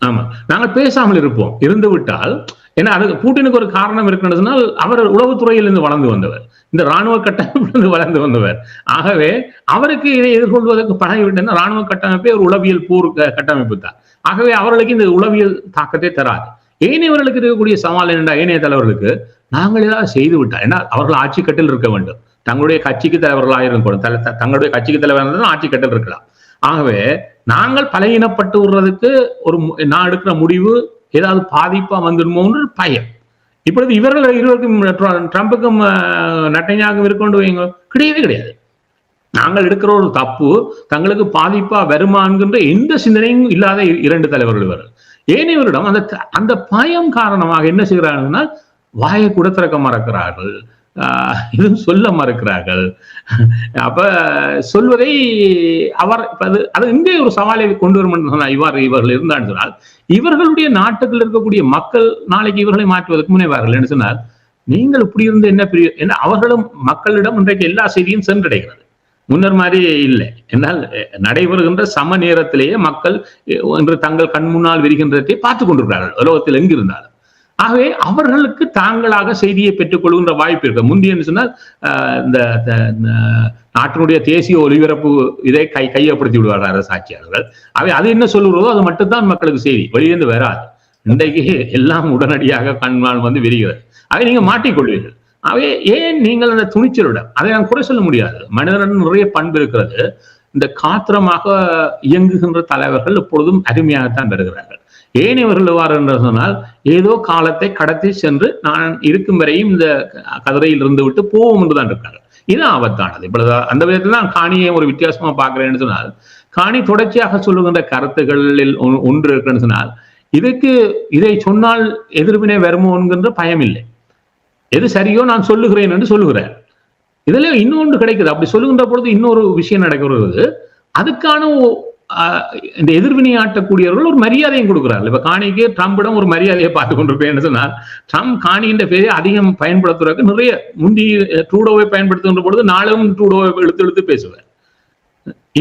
ஆமா, நாங்கள் பேசாமல் இருப்போம். இருந்து விட்டால், ஏன்னா அது பூட்டினுக்கு ஒரு காரணம் இருக்குன்னு சொன்னால், அவர் உளவுத்துறையிலிருந்து வளர்ந்து வந்தவர், இந்த ராணுவ கட்டமைப்பிலிருந்து வளர்ந்து வந்தவர். ஆகவே அவருக்கு இதை எதிர்கொள்வதற்கு பழகிவிட்டன. ராணுவ கட்டமைப்பே ஒரு உளவியல் போர் கட்டமைப்பு தான். ஆகவே அவர்களுக்கு இந்த உளவியல் தாக்கத்தை தராது. ஏனையவர்களுக்கு இருக்கக்கூடிய சவால் என்னென்ன, ஏனைய தலைவர்களுக்கு நாங்கள் ஏதாவது செய்து விட்டால், ஏன்னா அவர்கள் ஆட்சி கட்டில் இருக்க வேண்டும், தங்களுடைய கட்சிக்கு தலைவர்களாக இருக்கணும், தங்களுடைய கட்சிக்கு தலைவர் ஆட்சி கட்டில் இருக்கலாம். ஆகவே நாங்கள் பலகீனப்பட்டு விடுறதுக்கு நான் எடுக்கிற முடிவு ஏதாவது பாதிப்பா வந்துடுமோன்னு பயம். இப்பொழுது இவர்கள் இருவருக்கும், ட்ரம்புக்கும் நட்டன்யாஹுக்கும் இருக்கொண்டு வைங்க, கிடையவே கிடையாது. நாங்கள் எடுக்கிற ஒரு தப்பு தங்களுக்கு பாதிப்பா வருமா என்கின்ற எந்த சிந்தனையும் இல்லாத 2 தலைவர்கள் இவர்கள். ஏனையவரிடம் அந்த பயம் காரணமாக என்ன செய்கிறார்கள், வாயை கூட திறக்க மறக்கிறார்கள், இதுவும் சொல்ல மறுக்கிறார்கள். அப்ப சொல்வதை அவர் அது இங்கே ஒரு சவாலை கொண்டு வரும் என்று சொன்னால், இவர்கள் இருந்தான்னு சொன்னால், இவர்களுடைய நாட்டுகள் இருக்கக்கூடிய மக்கள் நாளைக்கு இவர்களை மாற்றுவதற்கு முனைவார்கள் என்று சொன்னால், நீங்கள் இப்படி இருந்து என்ன பெரிய, ஏன்னா அவர்களும் மக்களிடம் இன்றைக்கு எல்லா செய்தியும் சென்றடைகிறது, முன்னர் மாதிரி இல்லை. என்னால் நடைபெறுகின்ற சம நேரத்திலேயே மக்கள் என்று தங்கள் கண் முன்னால் விரிகின்றதை பார்த்துக் கொண்டிருக்கிறார்கள் உலகத்தில் எங்கிருந்தாலும். ஆகவே அவர்களுக்கு தாங்களாக செய்தியை பெற்றுக் கொள்கின்ற வாய்ப்பு இருக்கு. முந்தைய சொன்னால் இந்த நாட்டினுடைய தேசிய ஒலிபரப்பு இதை கையப்படுத்தி விடுவார்கள் அரசு ஆட்சியாளர்கள். அவை அது என்ன சொல்லுகிறதோ அது மட்டும்தான் மக்களுக்கு செய்தி, வெளியிருந்து வராது. இன்றைக்கு எல்லாம் உடனடியாக கண்மால் விரிகிறது. அவை நீங்க மாட்டிக்கொள்வீர்கள். அவை ஏன் நீங்கள் அந்த துணிச்சலுடன், அதை நான் குறை சொல்ல முடியாது, மனிதனிடம் நிறைய பண்பு இருக்கிறது. இந்த காத்திரமாக இயங்குகின்ற தலைவர்கள் எப்பொழுதும் அருமையாகத்தான் வருகிறார்கள். ஏன் இவர்கள் எவ்வாறு என்று சொன்னால், ஏதோ காலத்தை கடத்தி சென்று நான் இருக்கும் வரையும் இந்த கதிரையில் இருந்து விட்டு போவோம் என்றுதான் இருக்காங்க. இது ஆபத்தானது. இப்பொழுது அந்த விதத்தில் தான் காணியை ஒரு வித்தியாசமா பார்க்கிறேன்னு சொன்னால், காணி தொடர்ச்சியாக சொல்லுகின்ற கருத்துக்களில் ஒன்று இருக்குன்னு சொன்னால், இதை சொன்னால் எதிர்வினை வருமோ என்கின்ற பயம் இல்லை. எது சரியோ நான் சொல்லுகிறேன் என்று சொல்லுகிறேன். இதுல இன்னொன்று கிடைக்குது. அப்படி சொல்லுகின்ற பொழுது இன்னொரு விஷயம் நடக்கிறது. அதுக்கான இந்த எதிர்வினையாட்டக்கூடியவர்கள் ஒரு மரியாதையும் கொடுக்கிறார்கள். இப்ப காணிக்கு ட்ரம்பிடம் ஒரு மரியாதையை பார்த்து கொண்டிருப்பேன் சொன்னால், ட்ரம்ப் காணின்ற பேரை அதிகம் பயன்படுத்துறதுக்கு நிறைய முந்தி ட்ரூடோவை பயன்படுத்துகின்ற பொழுது நாளும் ட்ரூடோவை இழுத்து பேசுவார்.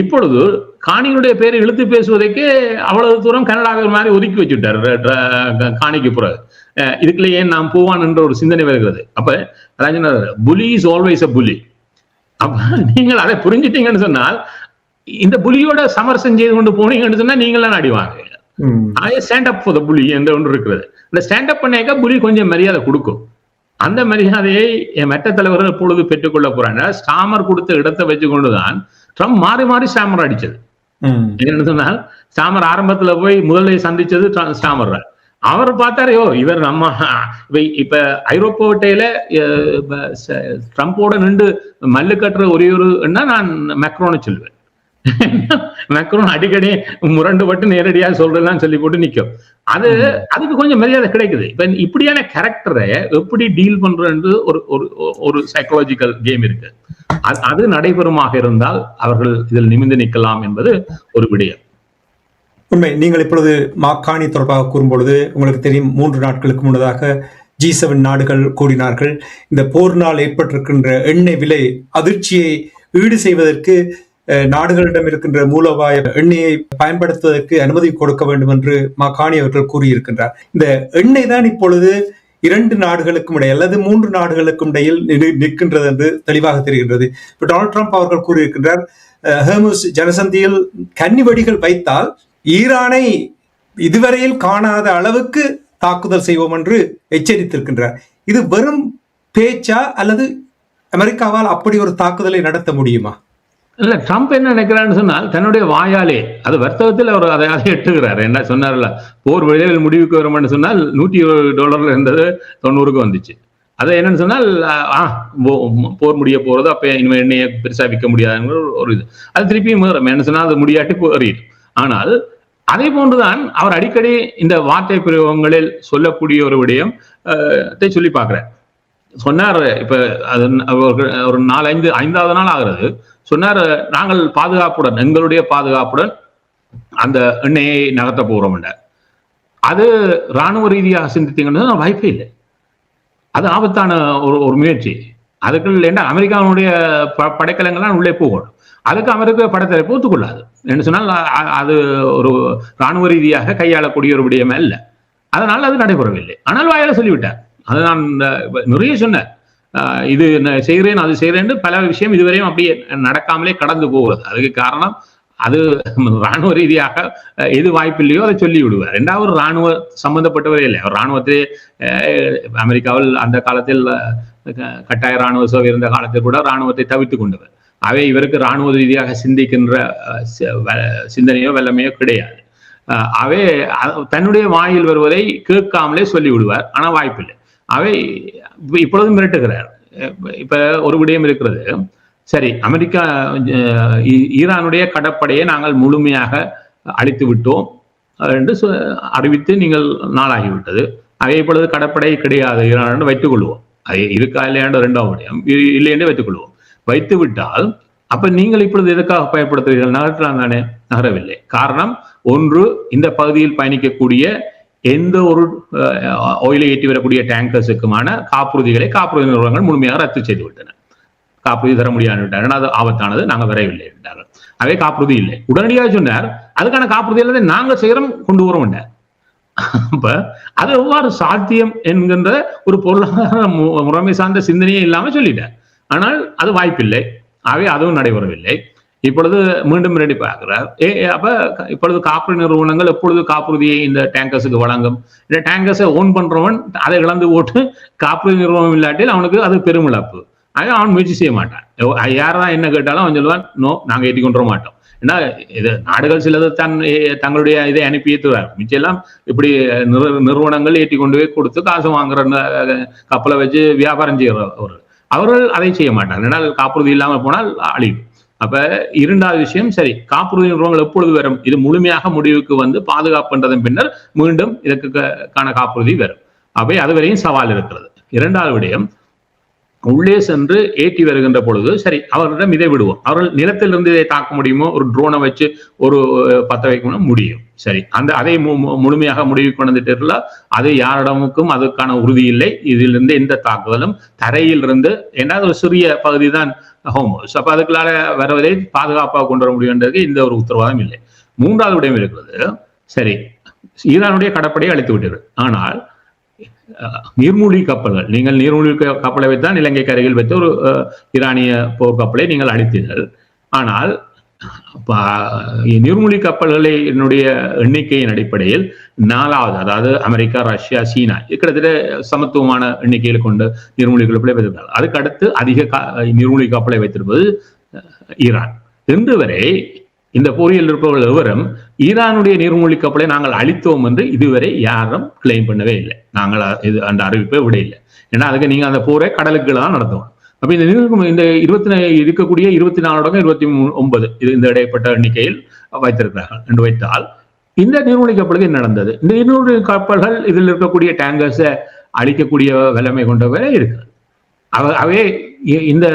இப்பொழுது காணியினுடைய பேரை இழுத்து பேசுவதற்கு அவ்வளவு தூரம் கனடாவில் மாதிரி ஒதுக்கி வச்சுட்டார் காணிக்கு பிறகு. இதுக்குள்ள ஏன் நாம் போவான் என்ற ஒரு சிந்தனை வருகிறது. அப்ப புலி இஸ் ஆல்வேஸ் அ புலி. அப்ப நீங்கள் அதை புரிஞ்சிட்டீங்கன்னு சொன்னால், இந்த புலியோட சமரசம் செய்து கொண்டு போனீங்கன்னு சொன்னா நீங்களாம் அடிவாங்க. ஸ்டாண்ட் அப் ஃபார் த புலி என்ற ஒன்று இருக்கிறது. இந்த ஸ்டாண்ட் அப் பண்ணாக்க புலி கொஞ்சம் மரியாதை கொடுக்கும். அந்த மரியாதையை மற்ற தலைவர்கள் எப்பொழுது பெற்றுக்கொள்ள போறாங்க. ஸ்டாமர் கொடுத்த இடத்தை வச்சு கொண்டுதான் ட்ரம்ப் மாறி மாறி ஸ்டாமர் அடிச்சது. என்ன சொன்னால், ஸ்டாமர் ஆரம்பத்துல போய் முதல்ல சந்திச்சது ஸ்டாமர். அவர் பார்த்தாரையோ இவர் நம்ம இப்ப ஐரோப்பாட்டையில ட்ரம்போட நின்று மல்லு கட்டுற ஒரே ஒரு நான் மெக்ரோன்னு சொல்லுவேன். மெக்ரோன் அடிக்கடி முரண்டுபட்டு நேரடியாக சொல்றதுதான் சொல்லி போட்டு நிற்கும். அதுக்கு கொஞ்சம் மரியாதை கிடைக்குது. இப்ப இப்படியான கேரக்டரை எப்படி டீல் பண்றது ஒரு சைக்கலாஜிக்கல் கேம் இருக்கு. அது நடைபெறுமாக இருந்தால் அவர்கள் இதில் நிமிர்ந்து நிற்கலாம் என்பது ஒரு விடயம். உண்மை. நீங்கள் இப்பொழுது மாக்காணி தொடர்பாக கூறும்பொழுது உங்களுக்கு தெரியும், 3 நாட்களுக்கு முன்னதாக G7 நாடுகள் கூடினார்கள். இந்த போரினால் ஏற்பட்டிருக்கின்ற எண்ணெய் விலை அதிர்ச்சியை ஈடு செய்வதற்கு நாடுகளிடம் இருக்கின்ற மூலோபாய எண்ணெயை பயன்படுத்துவதற்கு அனுமதி கொடுக்க வேண்டும் என்று மாக்காணி அவர்கள் கூறியிருக்கின்றார். இந்த எண்ணெய் தான் இப்பொழுது 2 நாடுகளுக்கும் இடையே அல்லது 3 நாடுகளுக்கும் இடையில் நிற்கின்றது என்று தெளிவாக தெரிகின்றது. இப்ப டொனால்ட் ட்ரம்ப் அவர்கள் கூறியிருக்கின்றார், ஹெர்முஸ் ஜனசந்தியில் கன்னி வெடிகள் வைத்தால் ஈரானை இதுவரையில் காணாத அளவுக்கு தாக்குதல் செய்வோம் என்று எச்சரித்திருக்கின்றார். இது வெறும் பேச்சா அல்லது அமெரிக்காவால் அப்படி ஒரு தாக்குதலை நடத்த முடியுமா? இல்ல, ட்ரம்ப் என்ன நினைக்கிறான்னு சொன்னால் தன்னுடைய வாயாலே அது வர்த்தகத்தில் அவர் அதை எட்டுகிறார். என்ன சொன்னார்ல, போர் விளைவில் முடிவுக்கு வரும்னு சொன்னால் $120 இருந்தது 90க்கு வந்துச்சு. அதை என்னன்னு சொன்னால் போர் முடிய போறது, அப்ப இனிமேல் எண்ணெயை பெருசா விற்க முடியாதுங்கிற ஒரு இது. அது திருப்பியும் என்ன சொன்னால் அது முடியாட்டி போறிடும். ஆனால் அதே போன்றுதான் அவர் அடிக்கடி இந்த வார்த்தை பிரயோகங்களில் சொல்லக்கூடிய ஒரு விடயம் சொல்லி பார்க்கிறார். சொன்னார், இப்ப அது ஒரு 5வது நாள் ஆகிறது. சொன்னார், நாங்கள் பாதுகாப்புடன், எங்களுடைய பாதுகாப்புடன் அந்த எண்ணெயை நகர்த்த போறோம். அது ராணுவ ரீதியாக சிந்தித்தீங்கன்னா வாய்ப்பே இல்லை. அது ஆபத்தான ஒரு முயற்சி. அதுக்கு என்ன அமெரிக்காவுடைய படைக்கலங்கள்லாம் உள்ளே போகணும். அதுக்கு அமெரிக்க படத்தரப்பு ஒத்துக்கொள்ளாது. என்ன சொன்னால் அது ஒரு ராணுவ ரீதியாக கையாளக்கூடிய ஒரு விடயமே அல்ல. அதனால் அது நடைபெறவில்லை. ஆனால் வாயால சொல்லிவிட்டார். அது நான் நிறைய சொன்னேன், இது செய்கிறேன் அது செய்கிறேன். பல விஷயம் இதுவரையும் அப்படியே நடக்காமலே கடந்து போகிறது. அதுக்கு காரணம் அது ராணுவ ரீதியாக எது வாய்ப்பில்லையோ அதை சொல்லி விடுவார். 2வது ராணுவ சம்பந்தப்பட்டவரே இல்லை. அவர் ராணுவத்திலே அமெரிக்காவில் அந்த காலத்தில் கட்டாய ராணுவ சேவை இருந்த காலத்தில் கூட ராணுவத்தை தவிர்த்து கொண்டவர். அவை இவருக்கு ராணுவ ரீதியாக சிந்திக்கின்ற சிந்தனையோ வல்லமையோ கிடையாது. அவை தன்னுடைய வாயில் வருவதை கேட்காமலே சொல்லி விடுவார். ஆனா வாய்ப்பில்லை. அவை இப்பொழுதும் மிரட்டுகிறார். இப்ப ஒரு விடயம் இருக்கிறது. சரி, அமெரிக்கா ஈரானுடைய கடற்படையை நாங்கள் முழுமையாக அழித்து விட்டோம் என்று அறிவித்து நீங்கள் நாளாகிவிட்டது. அவை இப்பொழுது கடற்படை கிடையாது ஈரான் வைத்துக் கொள்வோம். அது இருக்கா இல்லையாண்டு 2வது விடயம் இல்லை என்று வைத்துக் கொள்வோம். வைத்து விட்டால் அப்ப நீங்கள் இப்பொழுது எதுக்காக பயன்படுத்துவீர்கள்? நகர்த்தலாம் தானே? நகரவில்லை. காரணம் ஒன்று, இந்த பகுதியில் பயணிக்கக்கூடிய எந்த ஒரு ஆயிலை ஏற்றி வரக்கூடிய டேங்கர்ஸுக்குமான காப்புறுதிகளை காப்புறுதி நிறுவனங்கள் முழுமையாக ரத்து செய்து விட்டன. காப்புறுதி தர முடியாது விட்டார்கள். அது ஆபத்தானது, நாங்கள் வரவில்லை என்றார்கள். அவை காப்புறுதி இல்லை. உடனடியாக சொன்னார், அதுக்கான காப்புறுதி இல்லாத நாங்கள் செய்கிறோம் கொண்டு வரோம். அப்ப அது எவ்வாறு சாத்தியம் என்கின்ற ஒரு பொருளாதார முறைமை சார்ந்த சிந்தனையே இல்லாம சொல்லிட்டார். ஆனால் அது வாய்ப்பில்லை. ஆகவே அதுவும் நடைபெறவில்லை. இப்பொழுது மீண்டும் ரெடி பார்க்கிறார். அப்ப இப்பொழுது காப்புறுதி நிறுவனங்கள் எப்பொழுது காப்புறுதியை இந்த டேங்கர்ஸுக்கு வழங்கும்? இந்த டேங்கர்ஸை ஓன் பண்றவன் அதை இழந்து போட்டு காப்புறுதி நிறுவனம் இல்லாட்டில் அவனுக்கு அது பெரும் இழப்பு. ஆக அவன் முயற்சி செய்ய மாட்டான். யாரதான் என்ன கேட்டாலும் அவன் சொல்லுவான், நோ, நாங்க ஏற்றி கொண்டு வர மாட்டோம். ஏன்னா இது நாடுகள் சிலது தங்களுடைய இதை அனுப்பி ஏற்றுவார். மிச்செல்லாம் இப்படி நிறுவனங்கள் ஏற்றி கொண்டு போய் கொடுத்து காசு வாங்குற கப்பலை வச்சு வியாபாரம் அவர்கள் அதை செய்ய மாட்டாங்க. ஏன்னா காப்புறுதி இல்லாமல் போனால் அழிவு. அப்ப 2வது விஷயம், சரி, காப்புறுதி நிறுவனங்கள் எப்பொழுது வரும்? இது முழுமையாக முடிவுக்கு வந்து பாதுகாப்புன்றதன் பின்னர் மீண்டும் இதற்கான காப்புறுதி வரும். அவை அதுவரையும் சவால் இருக்கிறது. 2வது விடயம், உள்ளே சென்று ஏற்றி வருகின்ற பொழுது சரி அவர்களிடம் இதை விடுவோம். அவர்கள் நிலத்திலிருந்து இதை தாக்க முடியுமோ? ஒரு ட்ரோனை வச்சு ஒரு பத்த வைக்க முடியும். சரி, அதை முழுமையாக முடிவு கொண்டு வந்துட்டு அது யாரிடமுக்கும் அதுக்கான உறுதி இல்லை. இதிலிருந்து எந்த தாக்குதலும் தரையில் இருந்து, ஏன்னா ஒரு சிறிய பகுதி தான் ஹோமோஸ். அப்ப அதுக்குள்ளார வருவதை பாதுகாப்பாக கொண்டு வர முடியும்ன்றதுக்கு இந்த ஒரு உத்தரவாதம் இல்லை. 3வது விடயம் இருக்கிறது. சரி, ஈரானுடைய கடற்படையை அழித்து விட்டீர்கள். ஆனால் நீர்மூழ்கி கப்பல்கள், நீங்கள் நீர்மூழ்கி கப்பலை வைத்தான் இலங்கைக்கு அருகில் வைத்த ஒரு ஈரானிய போர்க்கப்பலை நீங்கள் அழித்தீர்கள். ஆனால் நீர்மூழ்கி கப்பல்களை என்னுடைய எண்ணிக்கையின் அடிப்படையில் 4வது, அதாவது அமெரிக்கா, ரஷ்யா, சீனா கிட்டத்தட்ட சமத்துவமான எண்ணிக்கையில் கொண்டு நீர்மூழ்கி கப்பலை வைத்திருக்கிறார்கள். அதுக்கு அடுத்து அதிக நீர்மூழ்கி கப்பலை வைத்திருப்பது ஈரான். இன்று வரை இந்த போரில் இருப்பவர்கள் எவரும் ஈரானுடைய நீர்மூழ்கி கப்பலை நாங்கள் அழித்தோம் என்று இதுவரை யாரும் கிளைம் பண்ணவே இல்லை. நாங்கள் அந்த அறிவிப்பை விட இல்லை. ஏன்னா அதுக்கு நீங்க அந்த போரை கடலுக்கு தான் நடத்துவோம். அப்ப இந்த இருக்கக்கூடிய 24 29 இந்த இடைப்பட்ட எண்ணிக்கையில் வைத்திருக்கிறார்கள் என்று வைத்தால், இந்த நீர்மூழ்கி கப்பலுக்கு என்ன நடந்தது? இந்த நீர்மூழ்கி கப்பல்கள் இதில் இருக்கக்கூடிய டேங்கர்ஸை அழிக்கக்கூடிய வல்லமை கொண்டவரை இருக்கு. அவை இந்த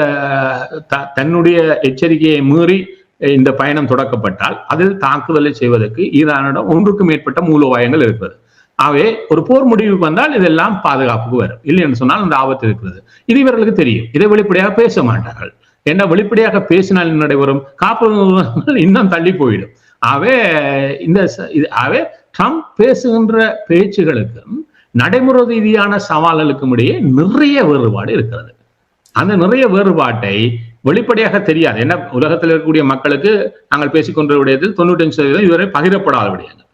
தன்னுடைய எச்சரிக்கையை மீறி இந்த பயணம் தொடக்கப்பட்டால் அதில் தாக்குதலை செய்வதற்கு ஈரானிடம் ஒன்றுக்கும் மேற்பட்ட மூலோபாயங்கள் இருக்கிறது. ஆகவே ஒரு போர் முடிவுக்கு வந்தால் இதெல்லாம் பாதுகாப்புக்கு வரும், இல்லை என்று சொன்னால் அந்த ஆபத்து இருக்கிறது. இது இவர்களுக்கு தெரியும். இதை வெளிப்படையாக பேச மாட்டார்கள். என்ன வெளிப்படையாக பேசினால் நடைபெறும், காப்புறுதிகள் இன்னும் தள்ளி போயிடும். ஆகவே ட்ரம்ப் பேசுகின்ற பேச்சுகளுக்கும் நடைமுறை ரீதியான சவால்களுக்கும் இடையே நிறைய வேறுபாடு இருக்கிறது. அந்த நிறைய வேறுபாட்டை வெளிப்படையாக தெரியாது. என்ன, உலகத்தில் இருக்கக்கூடிய மக்களுக்கு நாங்கள் பேசிக்கொண்ட விடயத்தில் 95% இதுவரை பகிரப்படாத விடயங்கள்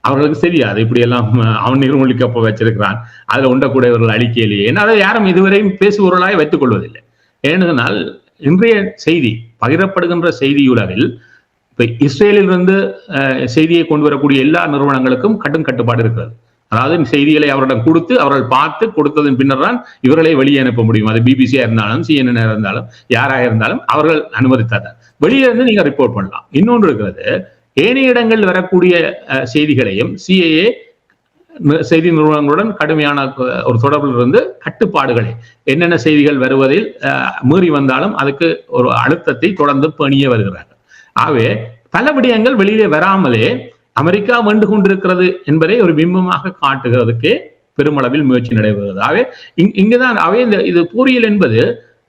அவர்களுக்கு தெரியாது. இப்படி எல்லாம் அவன் நிர்மூலிக்கப்ப வச்சிருக்கிறான், அதுல உண்டக்கூட இவர்கள் அழிக்கையிலேயே, ஏன்னா அதை யாரும் இதுவரையும் பேசுபொருளாய் வைத்துக் கொள்வதில்லை. ஏனென்றால் இன்றைய செய்தி பகிரப்படுகின்ற செய்தி உலகில் இப்ப இஸ்ரேலில் இருந்து செய்தியை கொண்டு வரக்கூடிய எல்லா நிறுவனங்களுக்கும் கடும் கட்டுப்பாடு இருக்கிறது. அதாவது செய்திகளை அவரிடம் கொடுத்து அவர்கள் பார்த்து கொடுத்ததன் பின்னர் தான் இவர்களை வெளியே அனுப்ப முடியும். அது பிபிசியா இருந்தாலும் CNN இருந்தாலும் யாராக இருந்தாலும் அவர்கள் அனுமதித்தார். வெளியே இருந்து நீங்க ரிப்போர்ட் பண்ணலாம். இன்னொன்று இருக்கிறது, ஏனைய இடங்கள் வரக்கூடிய செய்திகளையும் CIA செய்தி நிறுவனங்களுடன் கடுமையான ஒரு தொடர்பில் இருந்து கட்டுப்பாடுகளை, என்னென்ன செய்திகள் வருவதில் மீறி வந்தாலும் அதுக்கு ஒரு அழுத்தத்தை தொடர்ந்து பணிய வருகிறார்கள். ஆகவே பல விடயங்கள் வெளியிலே வராமலே அமெரிக்கா வென்று கொண்டிருக்கிறது என்பதை ஒரு பிம்பமாக காட்டுகிறதுக்கே பெருமளவில் முயற்சி நடைபெறுகிறது. ஆகவே இங்குதான் இது போரியல் என்பது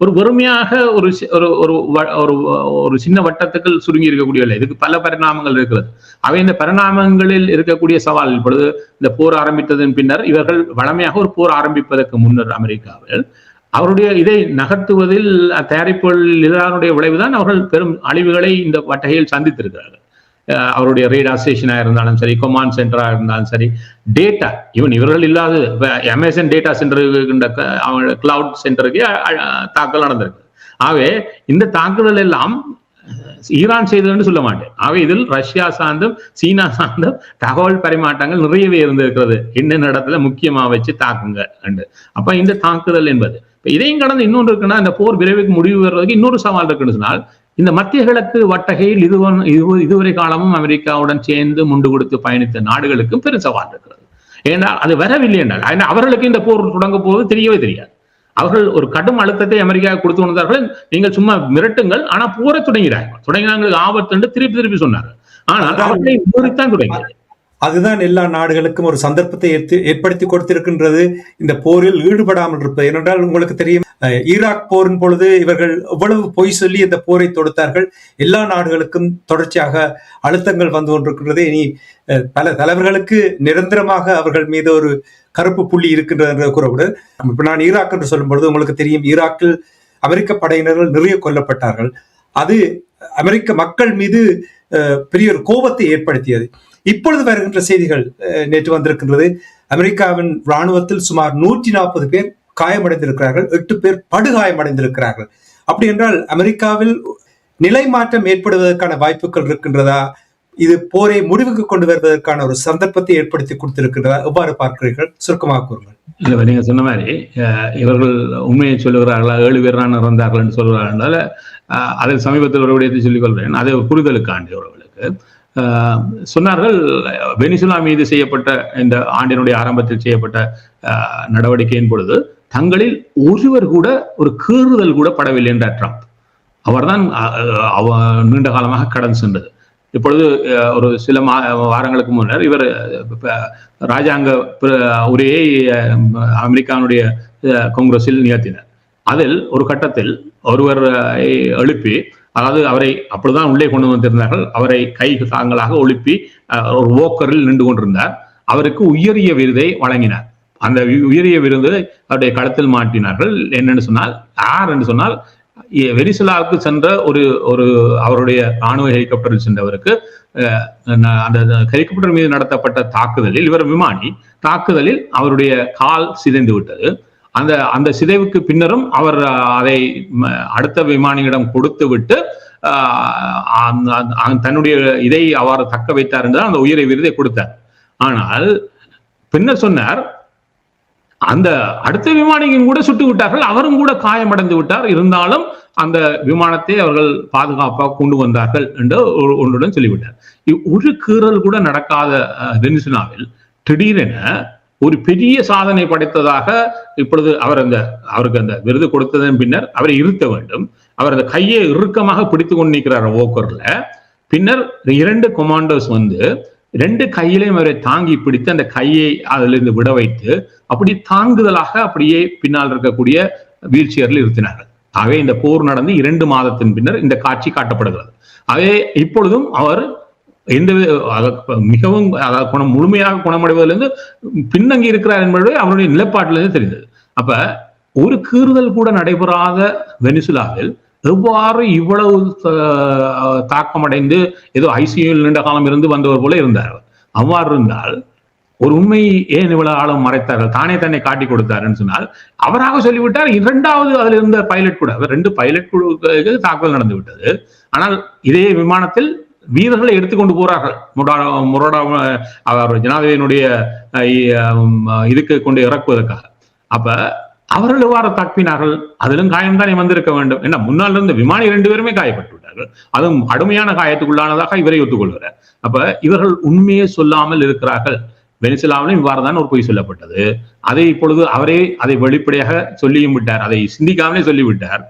ஒரு வெறுமையாக ஒரு சின்ன வட்டத்துக்குள் சுருங்கி இருக்கக்கூடிய, இதுக்கு பல பரிணாமங்கள் இருக்கிறது. அவை இந்த பரிணாமங்களில் இருக்கக்கூடிய சவால். இப்பொழுது இந்த போர் ஆரம்பித்ததன் பின்னர் இவர்கள் வளமையாக ஒரு போர் ஆரம்பிப்பதற்கு முன்னர் அமெரிக்காவில் அவருடைய இதை நகர்த்துவதில் தயாரிப்புகளில் இதனுடைய விளைவுதான் அவர்கள் பெரும் அழிவுகளை இந்த வட்டகையில் சந்தித்திருக்கிறார்கள். அவருடைய ரேடார் ஸ்டேஷனா இருந்தாலும் சரி, கமாண்ட் சென்டரா இருந்தாலும் சரி, டேட்டா இவர்கள் இல்லாத அமேசான் டேட்டா சென்டர் கிளவுட் சென்டருக்கு தாக்குதல் நடந்திருக்கு. ஆகவே இந்த தாக்குதல் எல்லாம் ஈரான் செய்ததுன்னு சொல்ல மாட்டேன். ஆகவே இதில் ரஷ்யா சார்ந்தும் சீனா சார்ந்தும் தகவல் பரிமாற்றங்கள் நிறையவே இருந்திருக்கிறது. என்னென்ன இடத்துல முக்கியமா வச்சு தாக்குங்க. அப்ப இந்த தாக்குதல் என்பது இதையும் கடந்து இன்னொன்று இருக்குன்னா, இந்த போர் விரைவுக்கு முடிவு வர்றதுக்கு இன்னொரு சவால் இருக்குன்னு சொன்னால், இந்த மத்திய கிழக்கு வட்டகையில் இதுவரை காலமும் அமெரிக்காவுடன் சேர்ந்து முண்டு கொடுத்து பயணித்த நாடுகளுக்கும் பெரும் சவால் இருக்கிறது. ஏன்னா அது வரவில்லை என்றால் அவர்களுக்கு இந்த போர் தொடங்க போவது தெரியவே தெரியாது. அவர்கள் ஒரு கடும் அழுத்தத்தை அமெரிக்கா கொடுத்து வந்தார்கள். நீங்கள் சும்மா மிரட்டுங்கள், ஆனா போரை தொடங்கினாங்களுக்கு ஆபத்து என்று திருப்பி சொன்னார்கள். ஆனால் அவர்களை முறித்தான் தொடங்கியது. அதுதான் எல்லா நாடுகளுக்கும் ஒரு சந்தர்ப்பத்தை ஏற்படுத்தி கொடுத்திருக்கின்றது இந்த போரில் ஈடுபடாமல் இருப்பது. ஏனென்றால் உங்களுக்கு தெரியும், ஈராக் போரின் பொழுது இவர்கள் எவ்வளவு பொய் சொல்லி இந்த போரை தொடுத்தார்கள். எல்லா நாடுகளுக்கும் தொடர்ச்சியாக அழுத்தங்கள் வந்து கொண்டிருக்கின்றது. இனி பல தலைவர்களுக்கு நிரந்தரமாக அவர்கள் மீது ஒரு கருப்பு புள்ளி இருக்கின்றது என்று கூறக்கூட. இப்ப நான் ஈராக் என்று சொல்லும் பொழுது உங்களுக்கு தெரியும், ஈராக்கில் அமெரிக்க படையினர்கள் நிறைய கொல்லப்பட்டார்கள். அது அமெரிக்க மக்கள் மீது பெரிய ஒரு கோபத்தை ஏற்படுத்தியது. இப்பொழுது வருகின்ற செய்திகள் நேற்று வந்திருக்கின்றது, அமெரிக்காவின் இராணுவத்தில் சுமார் 140 பேர் காயமடைந்திருக்கிறார்கள், 8 பேர் படுகாயமடைந்திருக்கிறார்கள். அப்படி என்றால் அமெரிக்காவில் நிலை மாற்றம் ஏற்படுவதற்கான வாய்ப்புகள் இருக்கின்றதா? இது போரை முடிவுக்கு கொண்டு வருவதற்கான ஒரு சந்தர்ப்பத்தை ஏற்படுத்தி கொடுத்திருக்கின்றதா? எவ்வாறு பார்க்கிறீர்கள்? சுருக்கமாக கூறுங்கள். இல்ல, நீங்க சொன்ன மாதிரி இவர்கள் உண்மையை சொல்லுகிறார்களா, 7 பேர் தான் இறந்தார்கள் என்று சொல்கிறார்கள். அதில் சமீபத்தில் ஒரு விடயத்தை சொல்லிக் கொள்கிறேன். அதை புரிதலுக்காண்டி அவர்களுக்கு சொன்னார்கள், வெனிசுலா மீது செய்யப்பட்ட இந்த ஆண்டினுடைய ஆரம்பத்தில் செய்யப்பட்ட நடவடிக்கையின் பொழுது தங்களில் ஒருவர் கூட ஒரு கீறுதல் கூட படவில்லை என்றார் ட்ரம்ப். அவர்தான் நீண்ட காலமாக கடந்து சென்றது. இப்பொழுது ஒரு சில வாரங்களுக்கு முன்னர் இவர் ராஜாங்க உரையை அமெரிக்காவுடைய காங்கிரஸில் நிகழ்த்தினார். அதில் ஒரு கட்டத்தில் ஒருவர் எழுப்பி, அதாவது அவரை அப்பொழுதுதான் உள்ளே கொண்டு வந்திருந்தார்கள், அவரை கை தாங்களாக ஒழுப்பி ஒரு ஓக்கரில் நின்று கொண்டிருந்தார். அவருக்கு உயரிய விருதை வழங்கினார். அந்த உயரிய விருது அவருடைய களத்தில் மாட்டினார்கள். என்னென்னு சொன்னால், யார் என்று சொன்னால், வெனிசுலாவுக்கு சென்ற ஒரு அவருடைய ராணுவ ஹெலிகாப்டரில் சென்றவருக்கு அந்த ஹெலிகாப்டர் மீது நடத்தப்பட்ட தாக்குதலில், இவர் விமானி தாக்குதலில் அவருடைய கால் சிதைந்து விட்டது. அந்த சிதைவுக்கு பின்னரும் அவர் அதை அடுத்த விமானியிடம் கொடுத்து விட்டு தன்னுடைய இதை அவர் தக்க வைத்தார் என்றால் அந்த உயரிய விருதை கொடுத்தார். ஆனால் பின்னர் சொன்னார், அந்த அடுத்த விமானியும் கூட சுட்டு விட்டார்கள், அவரும் கூட காயமடைந்து விட்டார், இருந்தாலும் அந்த விமானத்தை அவர்கள் பாதுகாப்பாக கொண்டு வந்தார்கள் என்று ஒன்றுடன் சொல்லிவிட்டார். ஒரு கீறல் கூட நடக்காத வெனிசுலாவில் திடீரென ஒரு பெரிய சாதனை படைத்ததாக இப்பொழுது அவருக்கு அந்த விருது கொடுத்ததன் பின்னர் அவரை இருத்த வேண்டும். அவர் அந்த கையை இறுக்கமாக பிடித்துக் கொண்டு நிற்கிறார் வோக்கர்ல. பின்னர் 2 கொமாண்டோஸ் வந்து 2 கையிலையும் அவரை தாங்கி பிடித்து அந்த கையை அதிலிருந்து விட வைத்து அப்படி தாங்குதலாக அப்படியே பின்னால் இருக்கக்கூடிய வீல் சேர்ல இருத்தினார்கள். ஆகவே இந்த போர் நடந்து 2 மாதத்தின் பின்னர் இந்த காட்சி காட்டப்படுகிறது. ஆகவே இப்பொழுதும் அவர் எந்த மிகவும் முழுமையாக குணமடைவதிலிருந்து பின்னங்கி இருக்கிறார் என்பது அவருடைய நிலைப்பாட்டிலிருந்து தெரிந்தது. அப்ப ஒரு கீறுதல் கூட நடைபெறாத வெனிசுலாவில் எவ்வாறு இவ்வளவு தாக்கமடைந்து ஏதோ ஐசியூவில் நீண்ட காலம் இருந்து வந்தவர் போல இருந்தார். அவ்வாறு இருந்தால் ஒரு உண்மை ஏன் இவ்வளவு ஆழம் மறைத்தார்கள், தானே தன்னை காட்டி கொடுத்தாருன்னு சொன்னால் அவராக சொல்லிவிட்டார். 2வது அதில் இருந்த பைலட் கூட 2 பைலட் குழுக்கு தாக்குதல் நடந்து விட்டது. ஆனால் இதே விமானத்தில் வீரர்களை எடுத்துக்கொண்டு போறார்கள். அவர் ஜனாதிபதியினுடைய இதுக்கு கொண்டு இறக்குவதற்காக. அப்ப அவர்கள் எவ்வாறு தாக்கினார்கள்? அதிலும் காயம்தானே வந்திருக்க வேண்டும். என்ன முன்னால் இருந்த விமானி 2 பேருமே காயப்பட்டு விட்டார்கள். அதுவும் கடுமையான காயத்துக்குள்ளானதாக இவரை ஒத்துக்கொள்கிறார். அப்ப இவர்கள் உண்மையை சொல்லாமல் இருக்கிறார்கள். வெனிசுலாவிலும் இவ்வாறுதான் ஒரு பொய் சொல்லப்பட்டது. அதை இப்பொழுது அவரே அதை வெளிப்படையாக சொல்லியும் விட்டார். அதை சிந்திக்காமலே சொல்லிவிட்டார்.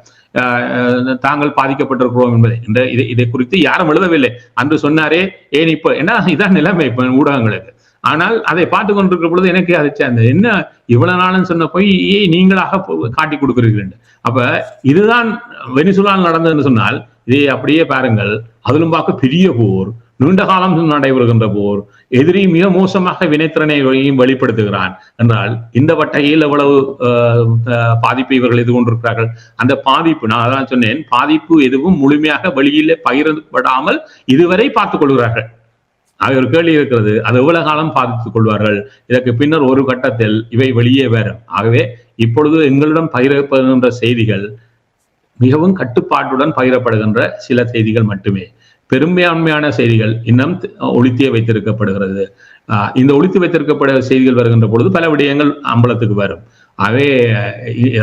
தாங்கள் பாதிக்கப்பட்டிருக்கிறோம் என்பதை இதை குறித்து யாரும் எழுதவில்லை. அன்று சொன்னாரே, ஏன் இப்ப என்ன இதான் நிலைமை இப்ப ஊடகங்களுக்கு. ஆனால் அதை பார்த்து கொண்டிருக்கிற பொழுது எனக்கு அதை சேர்ந்த என்ன இவ்வளவு நாளும் சொன்ன போய் நீங்களாக காட்டி கொடுக்கிறீர்கள். அப்ப இதுதான் வெனிசுலாவில் நடந்ததுன்னு சொன்னால் இதை அப்படியே பாருங்கள். அதிலும் பார்க்க பெரிய போர், நீண்ட காலம் நடைபெறுகின்ற போர், எதிரி மிக மோசமாக வினைத்திறனையும் வெளிப்படுத்துகிறான் என்றால் இந்த வட்டையில் எவ்வளவு பாதிப்பை இவர்கள் எதிர்கொண்டிருக்கிறார்கள். அந்த பாதிப்பு, நான் அதான் சொன்னேன், பாதிப்பு எதுவும் முழுமையாக வெளியிலே பகிரப்படாமல் இதுவரை பார்த்துக் கொள்கிறார்கள். ஒரு கேள்வி இருக்கிறது, அது எவ்வளவு காலம் பாதித்துக் கொள்வார்கள்? இதற்கு பின்னர் ஒரு கட்டத்தில் இவை வெளியே வரும். ஆகவே இப்பொழுது எங்களிடம் பகிரப்படுகின்ற செய்திகள் மிகவும் கட்டுப்பாட்டுடன் பகிரப்படுகின்ற சில செய்திகள் மட்டுமே. பெரும்பான்மையான செய்திகள் இன்னும் ஒளித்திய வைத்திருக்கப்படுகிறது. இந்த ஒளித்து வைத்திருக்கப்பட செய்திகள் வருகின்ற பொழுது பல விடயங்கள் அம்பலத்துக்கு வரும். ஆகவே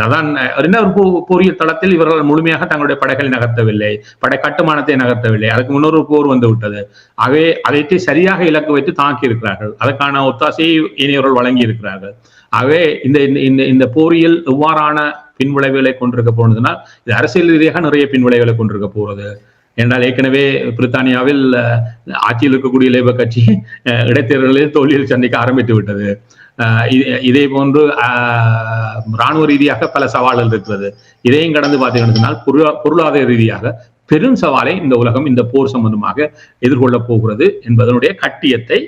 அதான் என்ன ஒரு போரியல் தளத்தில் இவர்கள் முழுமையாக தங்களுடைய படைகளை நகர்த்தவில்லை, படை கட்டுமானத்தை நகர்த்தவில்லை. அதுக்கு முன்னொரு போர் வந்து விட்டது. ஆகவே அதை சரியாக இலக்கு வைத்து தாக்கி இருக்கிறார்கள். அதற்கான ஒத்தாசையை இனியவர்கள் வழங்கி இருக்கிறார்கள். ஆகவே இந்த போரியல் எவ்வாறான பின்விளைவுகளை கொண்டிருக்க போனதுனால் இது அரசியல் ரீதியாக நிறைய பின்விளைவுகளை கொண்டிருக்க போகிறது. என்றால் ஏற்கனவே பிரித்தானியாவில் ஆட்சியில் இருக்கக்கூடிய லேபர் கட்சி இடைத்தேர்தலில் தோல்வியில் சந்திக்க ஆரம்பித்து விட்டது. இதே போன்று இராணுவ ரீதியாக பல சவால்கள் இருக்கிறது. இதையும் கடந்து பார்த்தீங்கன்னு சொன்னால் பொருளாதார ரீதியாக பெரும் சவாலை இந்த உலகம் இந்த போர் சம்பந்தமாக எதிர்கொள்ளப் போகிறது என்பதனுடைய கட்டியத்தை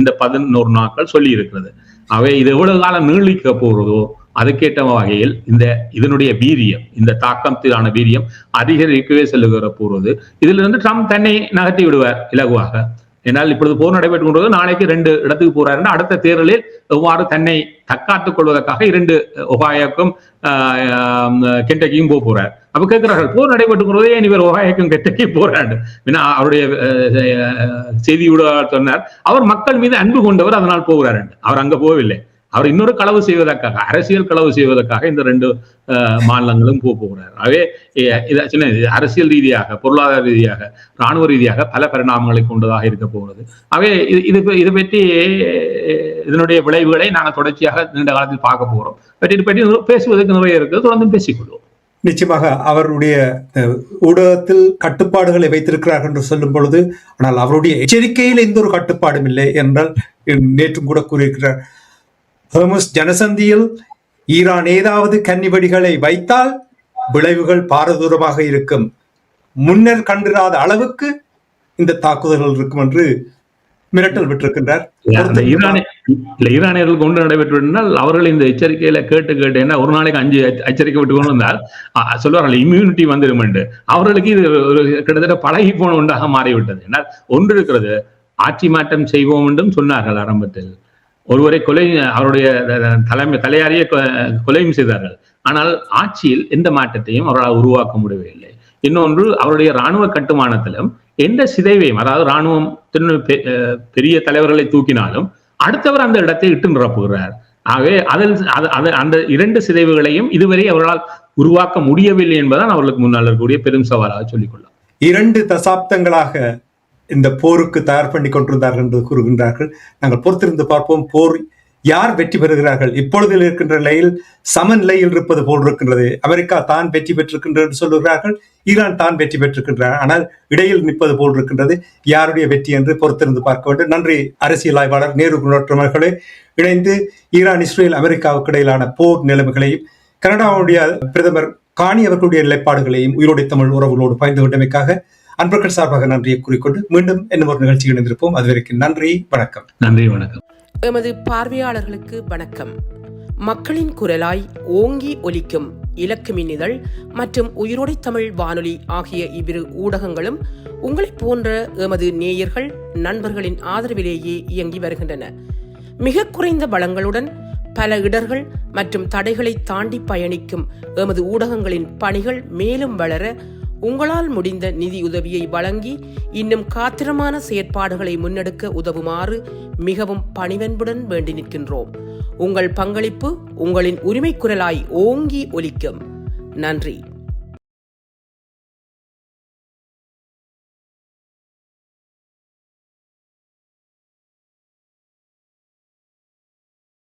இந்த 11 நாட்கள் சொல்லி இருக்கிறது. அவை இது எவ்வளவு காலம் நீடிக்க போகிறதோ அதுக்கேற்ற வகையில் இதனுடைய வீரியம், இந்த தாக்கத்திலான வீரியம் அதிகரிக்கவே செல்லுகிற போறது. இதுல இருந்து ட்ரம்ப் தன்னை நகர்த்தி விடுவார் இலகுவாக. என்னால் இப்பொழுது போர் நடைபெற்று கொண்டது, நாளைக்கு 2 இடத்துக்கு போறாருன்னா அடுத்த தேர்தலில் எவ்வாறு தன்னை தற்காத்துக் கொள்வதற்காக 2 ஒகாயோக்கும் கென்டக்கியும் போறார். அப்ப கேட்கிறார்கள், போர் நடைபெற்று கொண்டதே இவர் ஒகாயோக்கும் கென்டக்கியும் போறாரு. அவருடைய செய்தி ஊடகங்கள் சொன்னார், அவர் மக்கள் மீது அன்பு கொண்டவர், அதனால் போகிறார். அவர் அங்க போகவில்லை. அவர் இன்னொரு களவு செய்வதற்காக, அரசியல் களவு செய்வதற்காக இந்த 2 மாநிலங்களும் போகிறார். ஆகவே அரசியல் ரீதியாக, பொருளாதார ரீதியாக, இராணுவ ரீதியாக பல பரிணாமங்களை கொண்டதாக இருக்க போகிறது. ஆகவே இது பற்றி இதனுடைய விளைவுகளை நாங்கள் தொடர்ச்சியாக நீண்ட காலத்தில் பார்க்க போகிறோம். இதை பற்றி பேசுவதற்கு நிறைய இருக்குது, தொடர்ந்து பேசிக்கொள்வோம். நிச்சயமாக அவருடைய ஊடகத்தில் கட்டுப்பாடுகளை வைத்திருக்கிறார்கள் என்று சொல்லும் பொழுது, ஆனால் அவருடைய எச்சரிக்கையில் எந்த ஒரு கட்டுப்பாடும் இல்லை என்றால் நேற்றும் கூட கூறியிருக்கிறார். ஹோர்முஸ் ஜனசந்தியில் ஈரான் ஏதாவது கன்னிவெடிகளை வைத்தால் விளைவுகள் பாரதூரமாக இருக்கும், முன்னர் கண்டிராத அளவுக்கு இந்த தாக்குதல்கள் இருக்கும் என்று மிரட்டல் விட்டிருக்கின்றார். ஈரானியர்கள் கொண்டு நடைபெற்றால் அவர்கள் இந்த எச்சரிக்கையில கேட்டு என்ன ஒரு நாளைக்கு 5 எச்சரிக்கை விட்டு கொண்டு வந்தால் சொல்லுவார்கள் இம்யூனிட்டி வந்துடும் என்று. அவர்களுக்கு இது கிட்டத்தட்ட பழகி போன ஒன்றாக மாறிவிட்டது. என்ன ஒன்று இருக்கிறது, ஆட்சி மாற்றம் செய்வோம் என்றும் சொன்னார்கள் ஆரம்பத்தில். ஒருவரை அவருடைய தலையாரியை கொலையும் செய்தார்கள். ஆனால் ஆட்சியில் எந்த மாற்றத்தையும் அவர்களால் உருவாக்க முடியவில்லை. இன்னொன்று, அவருடைய இராணுவ கட்டுமானத்திலும் எந்த சிதைவையும், அதாவது இராணுவம் பெரிய தலைவர்களை தூக்கினாலும் அடுத்தவர் அந்த இடத்தை இட்டு நிரப்புகிறார். ஆகவே அந்த 2 சிதைவுகளையும் இதுவரை அவர்களால் உருவாக்க முடியவில்லை என்பதுதான் அவர்களுக்கு முன்னால் இருக்கக்கூடிய பெரும் சவாலாக சொல்லிக்கொள்ளலாம். 2 தசாப்தங்களாக இந்த போருக்கு தயார் பண்ணி கொண்டிருந்தார்கள் என்று கூறுகின்றார்கள். நாங்கள் பொறுத்திருந்து பார்ப்போம் போர் யார் வெற்றி பெறுகிறார்கள்? இப்பொழுது இருக்கின்ற நிலையில் சமநிலையில் இருப்பது போல் இருக்கின்றது. அமெரிக்கா தான் வெற்றி பெற்றிருக்கின்றது சொல்லுகிறார்கள், ஈரான் தான் வெற்றி பெற்றிருக்கின்றன. ஆனால் இடையில் நிற்பது போல் இருக்கின்றது. யாருடைய வெற்றி என்று பொறுத்திருந்து பார்க்க வேண்டும். நன்றி அரசியல் ஆய்வாளர் நேரு குணோற்றமர்களே. இணைந்து ஈரான், இஸ்ரேல், அமெரிக்காவுக்கு இடையிலான போர் நிலைமைகளையும் கனடாவுடைய பிரதமர் காணி அவர்களுடைய நிலைப்பாடுகளையும் உயிரோடை தமிழ் உறவுகளோடு பகிர்ந்து கொண்டமைக்காக அன்பர்கள் சார்பாக நன்றியை கூறிக்கொண்டு மீண்டும் இன்னும் ஒரு நிகழ்ச்சியில் இணைந்திருப்போம். அதுவரைக்கும் நன்றி, வணக்கம். நன்றி, வணக்கம். எமது பார்வையாளர்களுக்கு வணக்கம். மக்களின் குரலாய் ஓங்கி ஒலிக்கும் இலக்கு மின்னிதழ் மற்றும் உயிரோடை தமிழ் வானொலி ஆகிய இவ்விரு ஊடகங்களும் உங்களைப் போன்ற எமது நேயர்கள், நண்பர்களின் ஆதரவிலேயே இயங்கி வருகின்றன. மிக குறைந்த வளங்களுடன் பல இடர்கள் மற்றும் தடைகளை தாண்டி பயணிக்கும் எமது ஊடகங்களின் பணிகள் மேலும் வளர உங்களால் முடிந்த நிதியுதவியை வழங்கி இன்னும் காத்திரமான செயற்பாடுகளை முன்னெடுக்க உதவுமாறு மிகவும் பணிவன்புடன் வேண்டி நிற்கின்றோம். உங்கள் பங்களிப்பு உங்களின் உரிமை குரலாய் ஓங்கி ஒலிக்கும். நன்றி.